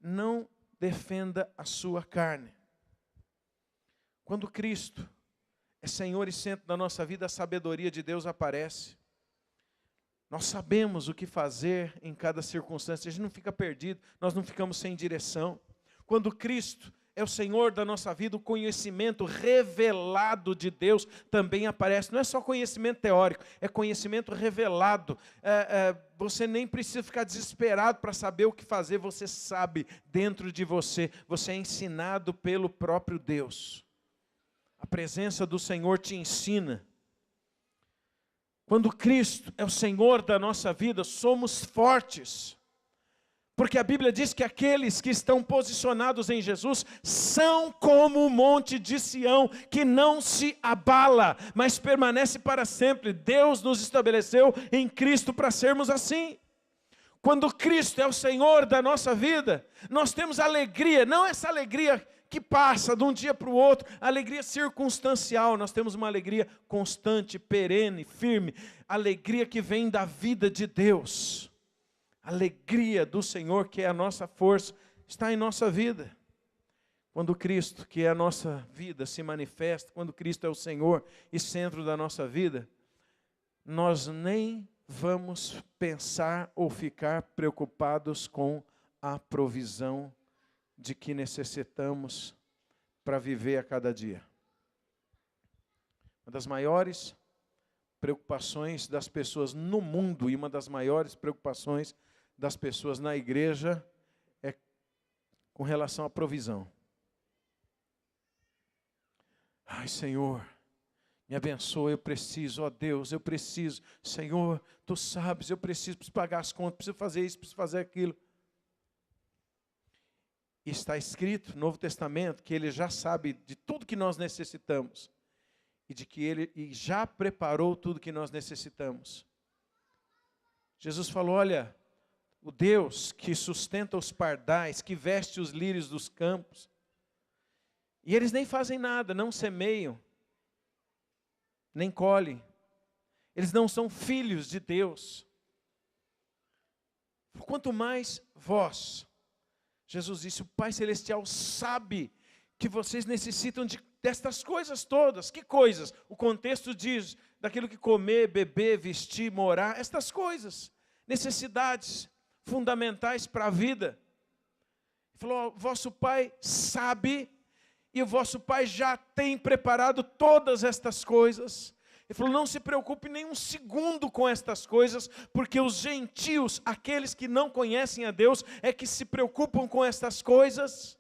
Não defenda a sua carne. Quando Cristo é Senhor e centro da nossa vida, a sabedoria de Deus aparece. Nós sabemos o que fazer em cada circunstância, a gente não fica perdido, nós não ficamos sem direção. Quando Cristo é o Senhor da nossa vida, o conhecimento revelado de Deus também aparece. Não é só conhecimento teórico, é conhecimento revelado. Você nem precisa ficar desesperado para saber o que fazer, você sabe dentro de você. Você é ensinado pelo próprio Deus. A presença do Senhor te ensina. Quando Cristo é o Senhor da nossa vida, somos fortes. Porque a Bíblia diz que aqueles que estão posicionados em Jesus são como o monte de Sião, que não se abala, mas permanece para sempre. Deus nos estabeleceu em Cristo para sermos assim. Quando Cristo é o Senhor da nossa vida, nós temos alegria, não essa alegria que passa de um dia para o outro, alegria circunstancial, nós temos uma alegria constante, perene, firme, alegria que vem da vida de Deus. A alegria do Senhor, que é a nossa força, está em nossa vida. Quando Cristo, que é a nossa vida, se manifesta, quando Cristo é o Senhor e centro da nossa vida, nós nem vamos pensar ou ficar preocupados com a provisão de que necessitamos para viver a cada dia. Uma das maiores preocupações das pessoas no mundo e uma das maiores preocupações das pessoas na igreja é com relação à provisão. Ai, Senhor, me abençoa, eu preciso, ó Deus, eu preciso. Senhor, Tu sabes, eu preciso pagar as contas, preciso fazer isso, preciso fazer aquilo. E está escrito no Novo Testamento que Ele já sabe de tudo que nós necessitamos e de que Ele já preparou tudo que nós necessitamos. Jesus falou, olha, o Deus que sustenta os pardais, que veste os lírios dos campos, e eles nem fazem nada, não semeiam, nem colhem, eles não são filhos de Deus. Quanto mais vós, Jesus disse, o Pai Celestial sabe que vocês necessitam destas coisas todas. Que coisas? O contexto diz daquilo que comer, beber, vestir, morar, estas coisas, necessidades fundamentais para a vida. Ele falou, vosso Pai sabe e o vosso Pai já tem preparado todas estas coisas. Ele falou, não se preocupe nem um segundo com estas coisas, porque os gentios, aqueles que não conhecem a Deus, é que se preocupam com estas coisas.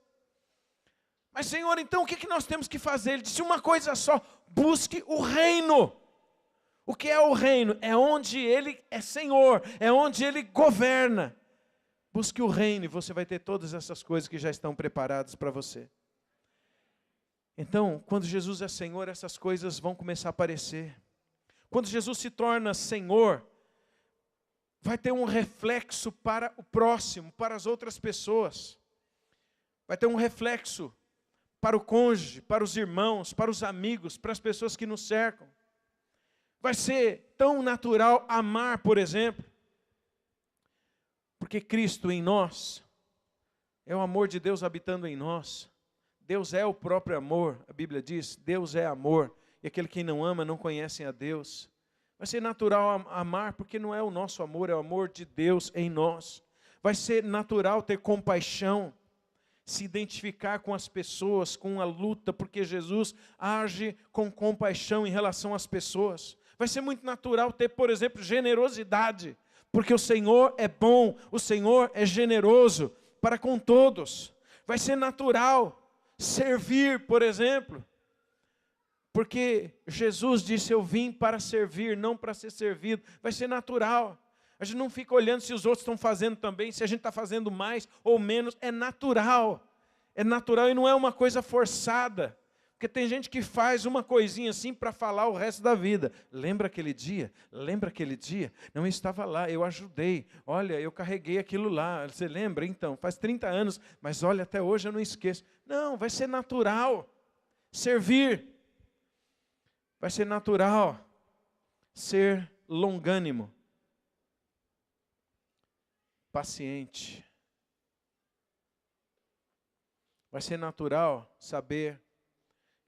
Mas Senhor, então o que nós temos que fazer? Ele disse uma coisa só, busque o reino. O que é o reino? É onde Ele é Senhor, é onde Ele governa. Busque o reino e você vai ter todas essas coisas que já estão preparadas para você. Então, quando Jesus é Senhor, essas coisas vão começar a aparecer. Quando Jesus se torna Senhor, vai ter um reflexo para o próximo, para as outras pessoas. Vai ter um reflexo para o cônjuge, para os irmãos, para os amigos, para as pessoas que nos cercam. Vai ser tão natural amar, por exemplo, porque Cristo em nós é o amor de Deus habitando em nós. Deus é o próprio amor, a Bíblia diz, Deus é amor, e aquele que não ama não conhece a Deus. Vai ser natural amar, porque não é o nosso amor, é o amor de Deus em nós. Vai ser natural ter compaixão, se identificar com as pessoas, com a luta, porque Jesus age com compaixão em relação às pessoas. Vai ser muito natural ter, por exemplo, generosidade, porque o Senhor é bom, o Senhor é generoso para com todos. Vai ser natural servir, por exemplo, porque Jesus disse, eu vim para servir, não para ser servido. Vai ser natural. A gente não fica olhando se os outros estão fazendo também, se a gente está fazendo mais ou menos. É natural. É natural e não é uma coisa forçada. Porque tem gente que faz uma coisinha assim para falar o resto da vida. Lembra aquele dia? Lembra aquele dia? Não, eu estava lá, eu ajudei. Olha, eu carreguei aquilo lá. Você lembra? Então, faz 30 anos, mas olha, até hoje eu não esqueço. Não, vai ser natural. Servir. Vai ser natural. Ser longânimo. Paciente. Vai ser natural saber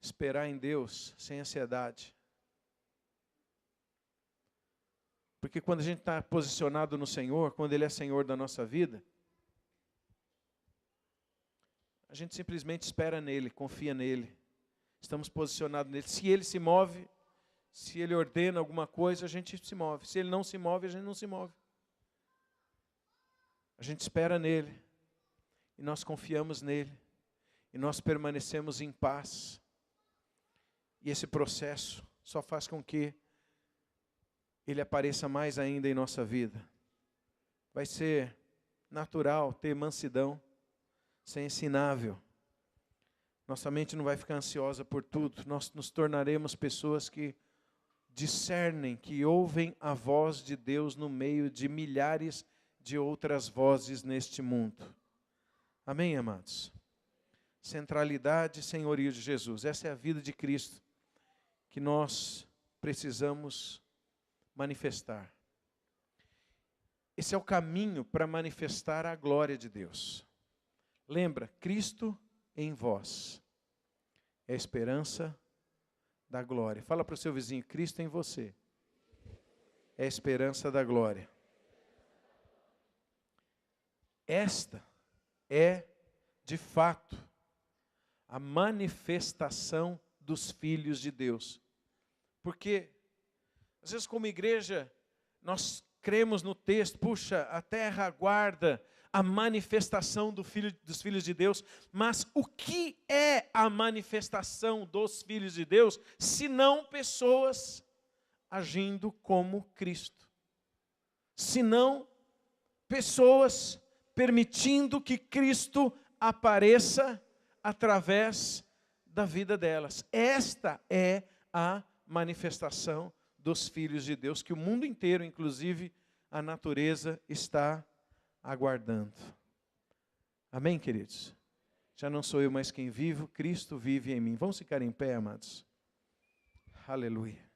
esperar em Deus sem ansiedade. Porque quando a gente está posicionado no Senhor, quando Ele é Senhor da nossa vida, a gente simplesmente espera nele, confia nele. Estamos posicionados nele. Se Ele se move, se Ele ordena alguma coisa, a gente se move. Se Ele não se move, a gente não se move. A gente espera nele. E nós confiamos nele. E nós permanecemos em paz. E esse processo só faz com que Ele apareça mais ainda em nossa vida. Vai ser natural ter mansidão, ser ensinável. Nossa mente não vai ficar ansiosa por tudo. Nós nos tornaremos pessoas que discernem, que ouvem a voz de Deus no meio de milhares de outras vozes neste mundo. Amém, amados? Centralidade e senhorio de Jesus. Essa é a vida de Cristo que nós precisamos manifestar. Esse é o caminho para manifestar a glória de Deus. Lembra, Cristo em vós é a esperança da glória. Fala para o seu vizinho, Cristo em você é a esperança da glória. Esta é, de fato, a manifestação dos filhos de Deus. Porque, às vezes como igreja, nós cremos no texto, puxa, a terra aguarda a manifestação dos filhos de Deus, mas o que é a manifestação dos filhos de Deus, se não pessoas agindo como Cristo? Se não pessoas permitindo que Cristo apareça através da vida delas. Esta é a manifestação dos filhos de Deus, que o mundo inteiro, inclusive a natureza, está aguardando. Amém, queridos? Já não sou eu mais quem vivo, Cristo vive em mim. Vamos ficar em pé, amados? Aleluia.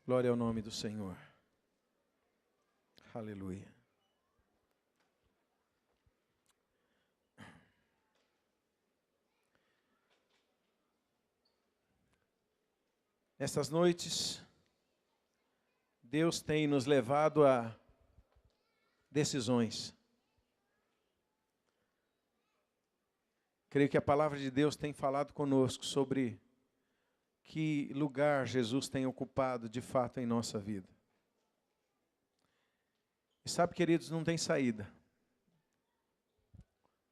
Glória ao nome do Senhor. Aleluia. Nessas noites, Deus tem nos levado a decisões. Creio que a palavra de Deus tem falado conosco sobre que lugar Jesus tem ocupado de fato em nossa vida. E sabe, queridos, não tem saída.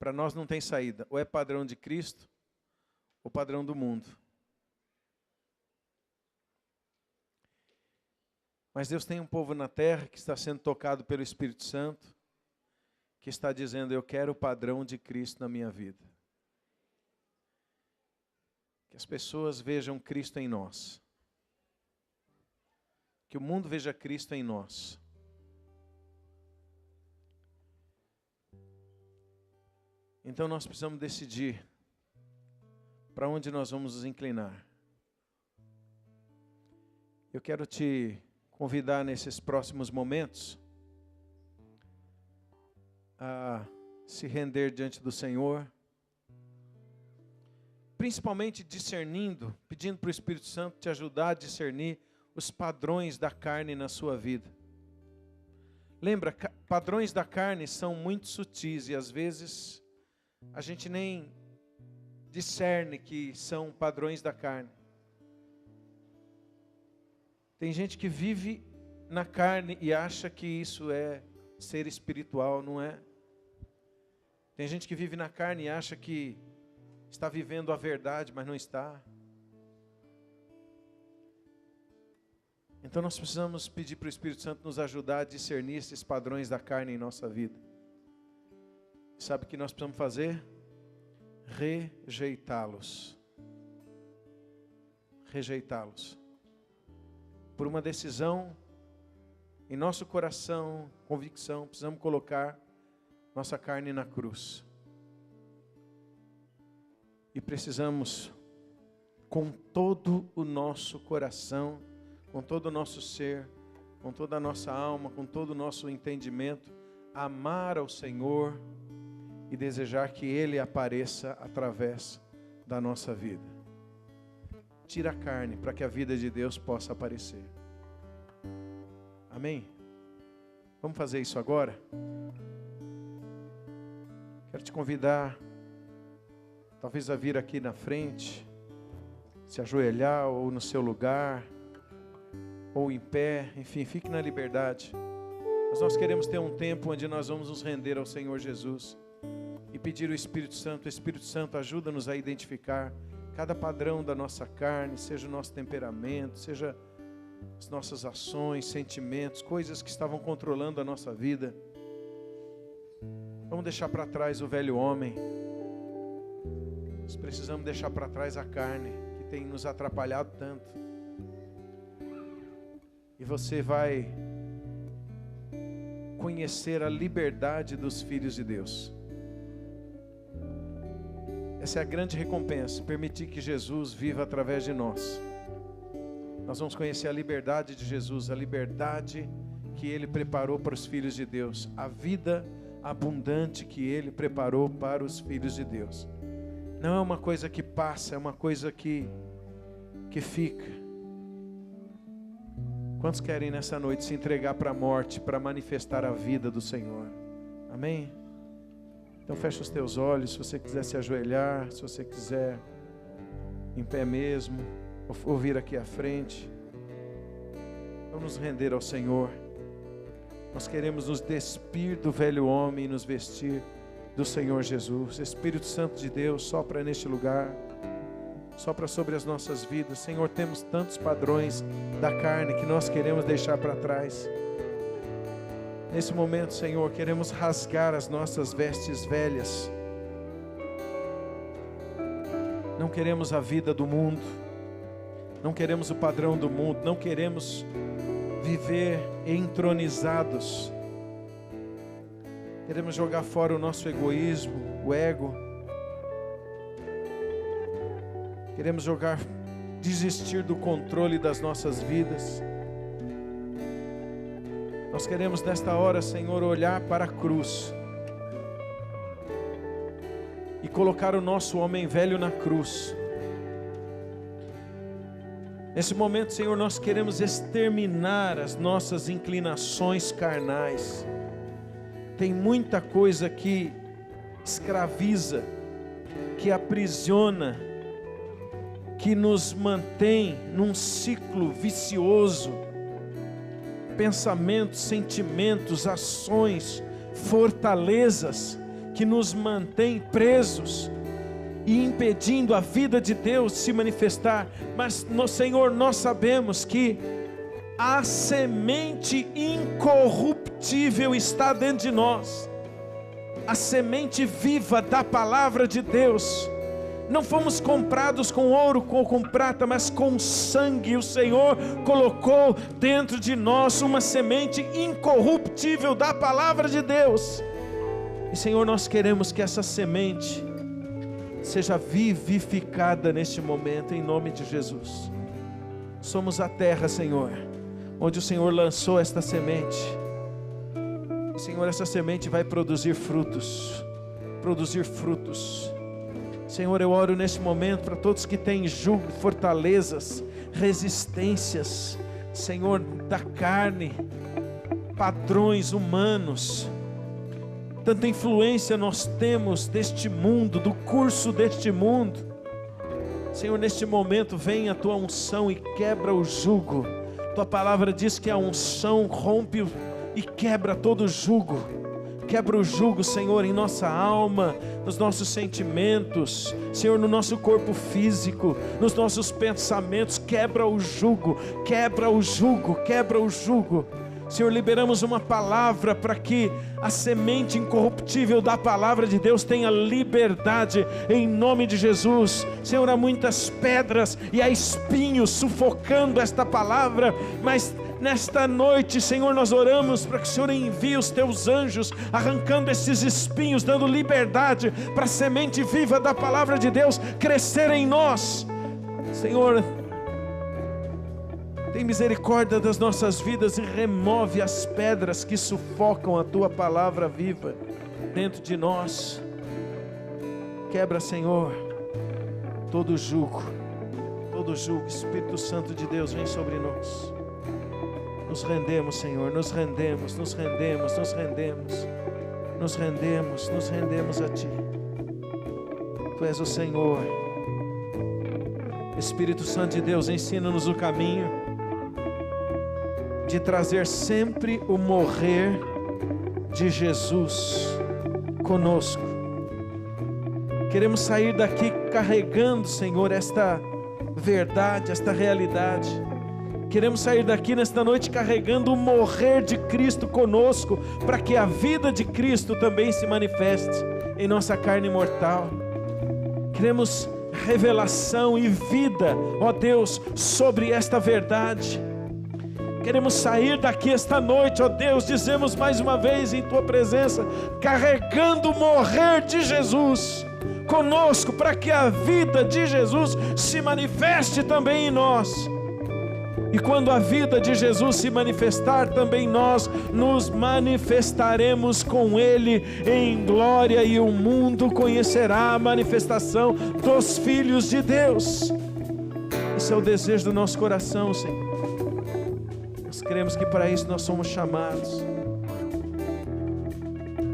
Para nós não tem saída. Ou é padrão de Cristo, ou padrão do mundo. Mas Deus tem um povo na terra que está sendo tocado pelo Espírito Santo, que está dizendo, eu quero o padrão de Cristo na minha vida. Que as pessoas vejam Cristo em nós. que o mundo veja Cristo em nós. Então nós precisamos decidir para onde nós vamos nos inclinar. Eu quero te convidar nesses próximos momentos a se render diante do Senhor, principalmente discernindo, pedindo para o Espírito Santo te ajudar a discernir os padrões da carne na sua vida. Lembra, padrões da carne são muito sutis e às vezes a gente nem discerne que são padrões da carne. Tem gente que vive na carne e acha que isso é ser espiritual, não é? Tem gente que vive na carne e acha que está vivendo a verdade, mas não está. Então nós precisamos pedir para o Espírito Santo nos ajudar a discernir esses padrões da carne em nossa vida. Sabe o que nós precisamos fazer? Rejeitá-los. Rejeitá-los. Por uma decisão em nosso coração, convicção, precisamos colocar nossa carne na cruz. E precisamos, com todo o nosso coração, com todo o nosso ser, com toda a nossa alma, com todo o nosso entendimento, amar ao Senhor e desejar que Ele apareça através da nossa vida. Tira a carne para que a vida de Deus possa aparecer. Amém? Vamos fazer isso agora? Quero te convidar, talvez a vir aqui na frente, se ajoelhar ou no seu lugar, ou em pé, enfim, fique na liberdade. Mas nós queremos ter um tempo onde nós vamos nos render ao Senhor Jesus e pedir ao Espírito Santo, ajuda-nos a identificar cada padrão da nossa carne, seja o nosso temperamento, seja as nossas ações, sentimentos, coisas que estavam controlando a nossa vida. Vamos deixar para trás o velho homem. Nós precisamos deixar para trás a carne que tem nos atrapalhado tanto. E você vai conhecer a liberdade dos filhos de Deus. Essa é a grande recompensa, permitir que Jesus viva através de nós. Nós vamos conhecer a liberdade de Jesus, a liberdade que Ele preparou para os filhos de Deus, a vida abundante que Ele preparou para os filhos de Deus. Não é uma coisa que passa, é uma coisa que fica. Quantos querem nessa noite se entregar para a morte, para manifestar a vida do Senhor? Amém? Então fecha os teus olhos, se você quiser se ajoelhar, se você quiser em pé mesmo, ou vir aqui à frente. Vamos nos render ao Senhor. Nós queremos nos despir do velho homem e nos vestir do Senhor Jesus. Espírito Santo de Deus, sopra neste lugar, sopra sobre as nossas vidas. Senhor, temos tantos padrões da carne que nós queremos deixar para trás. Nesse momento, Senhor, queremos rasgar as nossas vestes velhas. Não queremos a vida do mundo, não queremos o padrão do mundo, não queremos viver entronizados. Queremos jogar fora o nosso egoísmo, o ego. Queremos desistir do controle das nossas vidas. Nós queremos nesta hora, Senhor, olhar para a cruz e colocar o nosso homem velho na cruz. Nesse momento, Senhor, nós queremos exterminar as nossas inclinações carnais. Tem muita coisa que escraviza, que aprisiona, que nos mantém num ciclo vicioso. Pensamentos, sentimentos, ações, fortalezas que nos mantêm presos e impedindo a vida de Deus se manifestar. Mas, Senhor, nós sabemos que a semente incorruptível está dentro de nós, a semente viva da palavra de Deus, Não fomos comprados com ouro ou com prata, mas com sangue. O Senhor colocou dentro de nós uma semente incorruptível da palavra de Deus. E Senhor, nós queremos que essa semente seja vivificada neste momento, em nome de Jesus. Somos a terra, Senhor, onde o Senhor lançou esta semente. Senhor, essa semente vai produzir frutos. Senhor, eu oro neste momento para todos que têm jugo, fortalezas, resistências, Senhor, da carne, padrões humanos. Tanta influência nós temos deste mundo, do curso deste mundo. Senhor, neste momento vem a tua unção e quebra o jugo. Tua palavra diz que a unção rompe e quebra todo jugo. Quebra o jugo, Senhor, em nossa alma, nos nossos sentimentos, Senhor, no nosso corpo físico, nos nossos pensamentos. Quebra o jugo, quebra o jugo, quebra o jugo. Senhor, liberamos uma palavra para que a semente incorruptível da palavra de Deus tenha liberdade, em nome de Jesus. Senhor, há muitas pedras e há espinhos sufocando esta palavra, mas nesta noite, Senhor, nós oramos para que o Senhor envie os teus anjos, arrancando esses espinhos, dando liberdade para a semente viva da palavra de Deus crescer em nós. Senhor, tem misericórdia das nossas vidas e remove as pedras que sufocam a tua palavra viva dentro de nós. Quebra, Senhor, todo jugo. Espírito Santo de Deus, vem sobre nós. Nos rendemos, Senhor, nos rendemos a Ti. Tu és o Senhor. Espírito Santo de Deus, ensina-nos o caminho de trazer sempre o morrer de Jesus conosco. Queremos sair daqui carregando, Senhor, esta verdade, esta realidade. Queremos sair daqui nesta noite carregando o morrer de Cristo conosco, para que a vida de Cristo também se manifeste em nossa carne mortal. Queremos revelação e vida, ó Deus, sobre esta verdade. Queremos sair daqui esta noite, ó Deus, dizemos mais uma vez em Tua presença, carregando o morrer de Jesus conosco, para que a vida de Jesus se manifeste também em nós. E quando a vida de Jesus se manifestar, também nós nos manifestaremos com Ele em glória, e o mundo conhecerá a manifestação dos filhos de Deus. Esse é o desejo do nosso coração, Senhor. Nós cremos que para isso nós somos chamados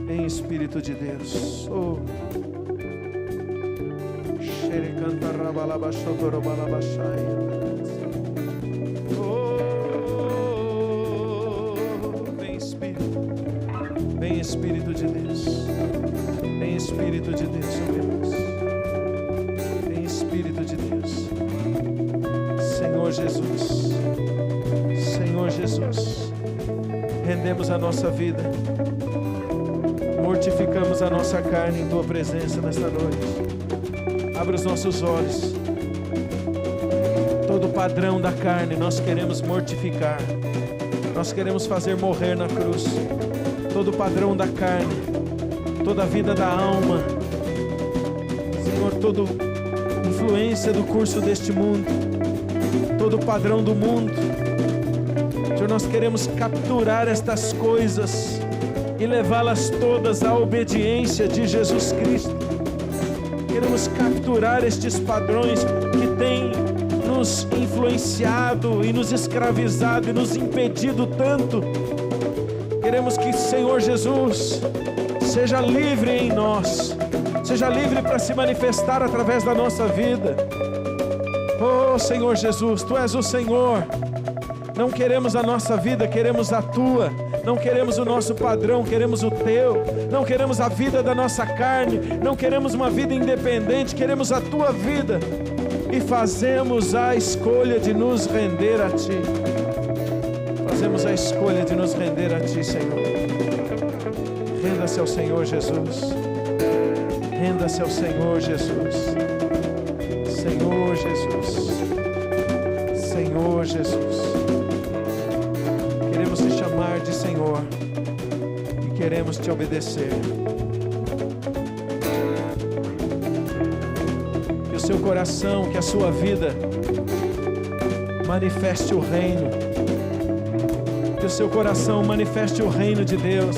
em Espírito de Deus. Vem Espírito de Deus, vem Espírito de Deus sobre nós, vem Espírito de Deus. Senhor Jesus, Senhor Jesus, rendemos a nossa vida, mortificamos a nossa carne em Tua presença nesta noite. Abre os nossos olhos. Todo padrão da carne nós queremos mortificar, nós queremos fazer morrer na cruz. Todo padrão da carne, toda a vida da alma, Senhor, toda influência do curso deste mundo, todo padrão do mundo, Senhor, nós queremos capturar estas coisas e levá-las todas à obediência de Jesus Cristo. Queremos capturar estes padrões que têm nos influenciado e nos escravizado e nos impedido tanto. Queremos que, Senhor Jesus, seja livre em nós, seja livre para se manifestar através da nossa vida. Oh, Senhor Jesus, Tu és o Senhor. Não queremos a nossa vida, queremos a Tua. Não queremos o nosso padrão, queremos o Teu. Não queremos a vida da nossa carne, não queremos uma vida independente, queremos a Tua vida. E fazemos a escolha de nos render a Ti. Fazemos a escolha de nos render a Ti, Senhor. Renda-se ao Senhor Jesus. Renda-se ao Senhor Jesus. Senhor Jesus. Senhor Jesus. Queremos te chamar de Senhor e queremos te obedecer. Que o seu coração, que a sua vida manifeste o reino. Que o seu coração manifeste o reino de Deus.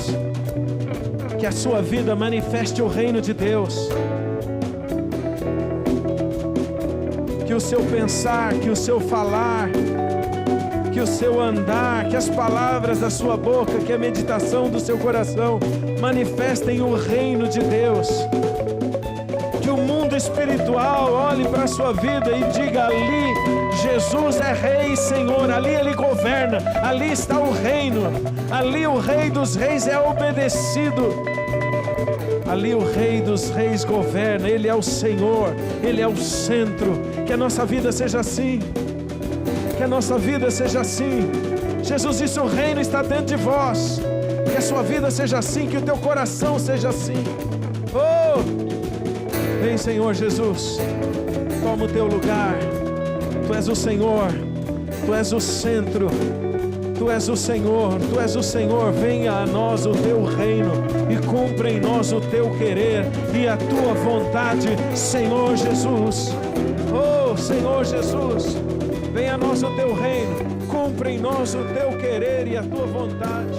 Que a sua vida manifeste o reino de Deus. Que o seu pensar, que o seu falar, que o seu andar, que as palavras da sua boca, que a meditação do seu coração manifestem o reino de Deus. Que o mundo espiritual olhe para a sua vida e diga: ali Jesus é Rei e Senhor, ali Ele governa, ali está o reino, ali o Rei dos Reis é obedecido, ali o Rei dos Reis governa, Ele é o Senhor, Ele é o centro. Que a nossa vida seja assim, que a nossa vida seja assim. Jesus disse: o reino está dentro de vós. Que a sua vida seja assim, que o teu coração seja assim. Oh, vem Senhor Jesus, toma o teu lugar. Tu és o Senhor, Tu és o centro, Tu és o Senhor, Tu és o Senhor. Venha a nós o Teu reino e cumpra em nós o Teu querer e a Tua vontade, Senhor Jesus. Oh, Senhor Jesus, venha a nós o Teu reino, cumpra em nós o Teu querer e a Tua vontade.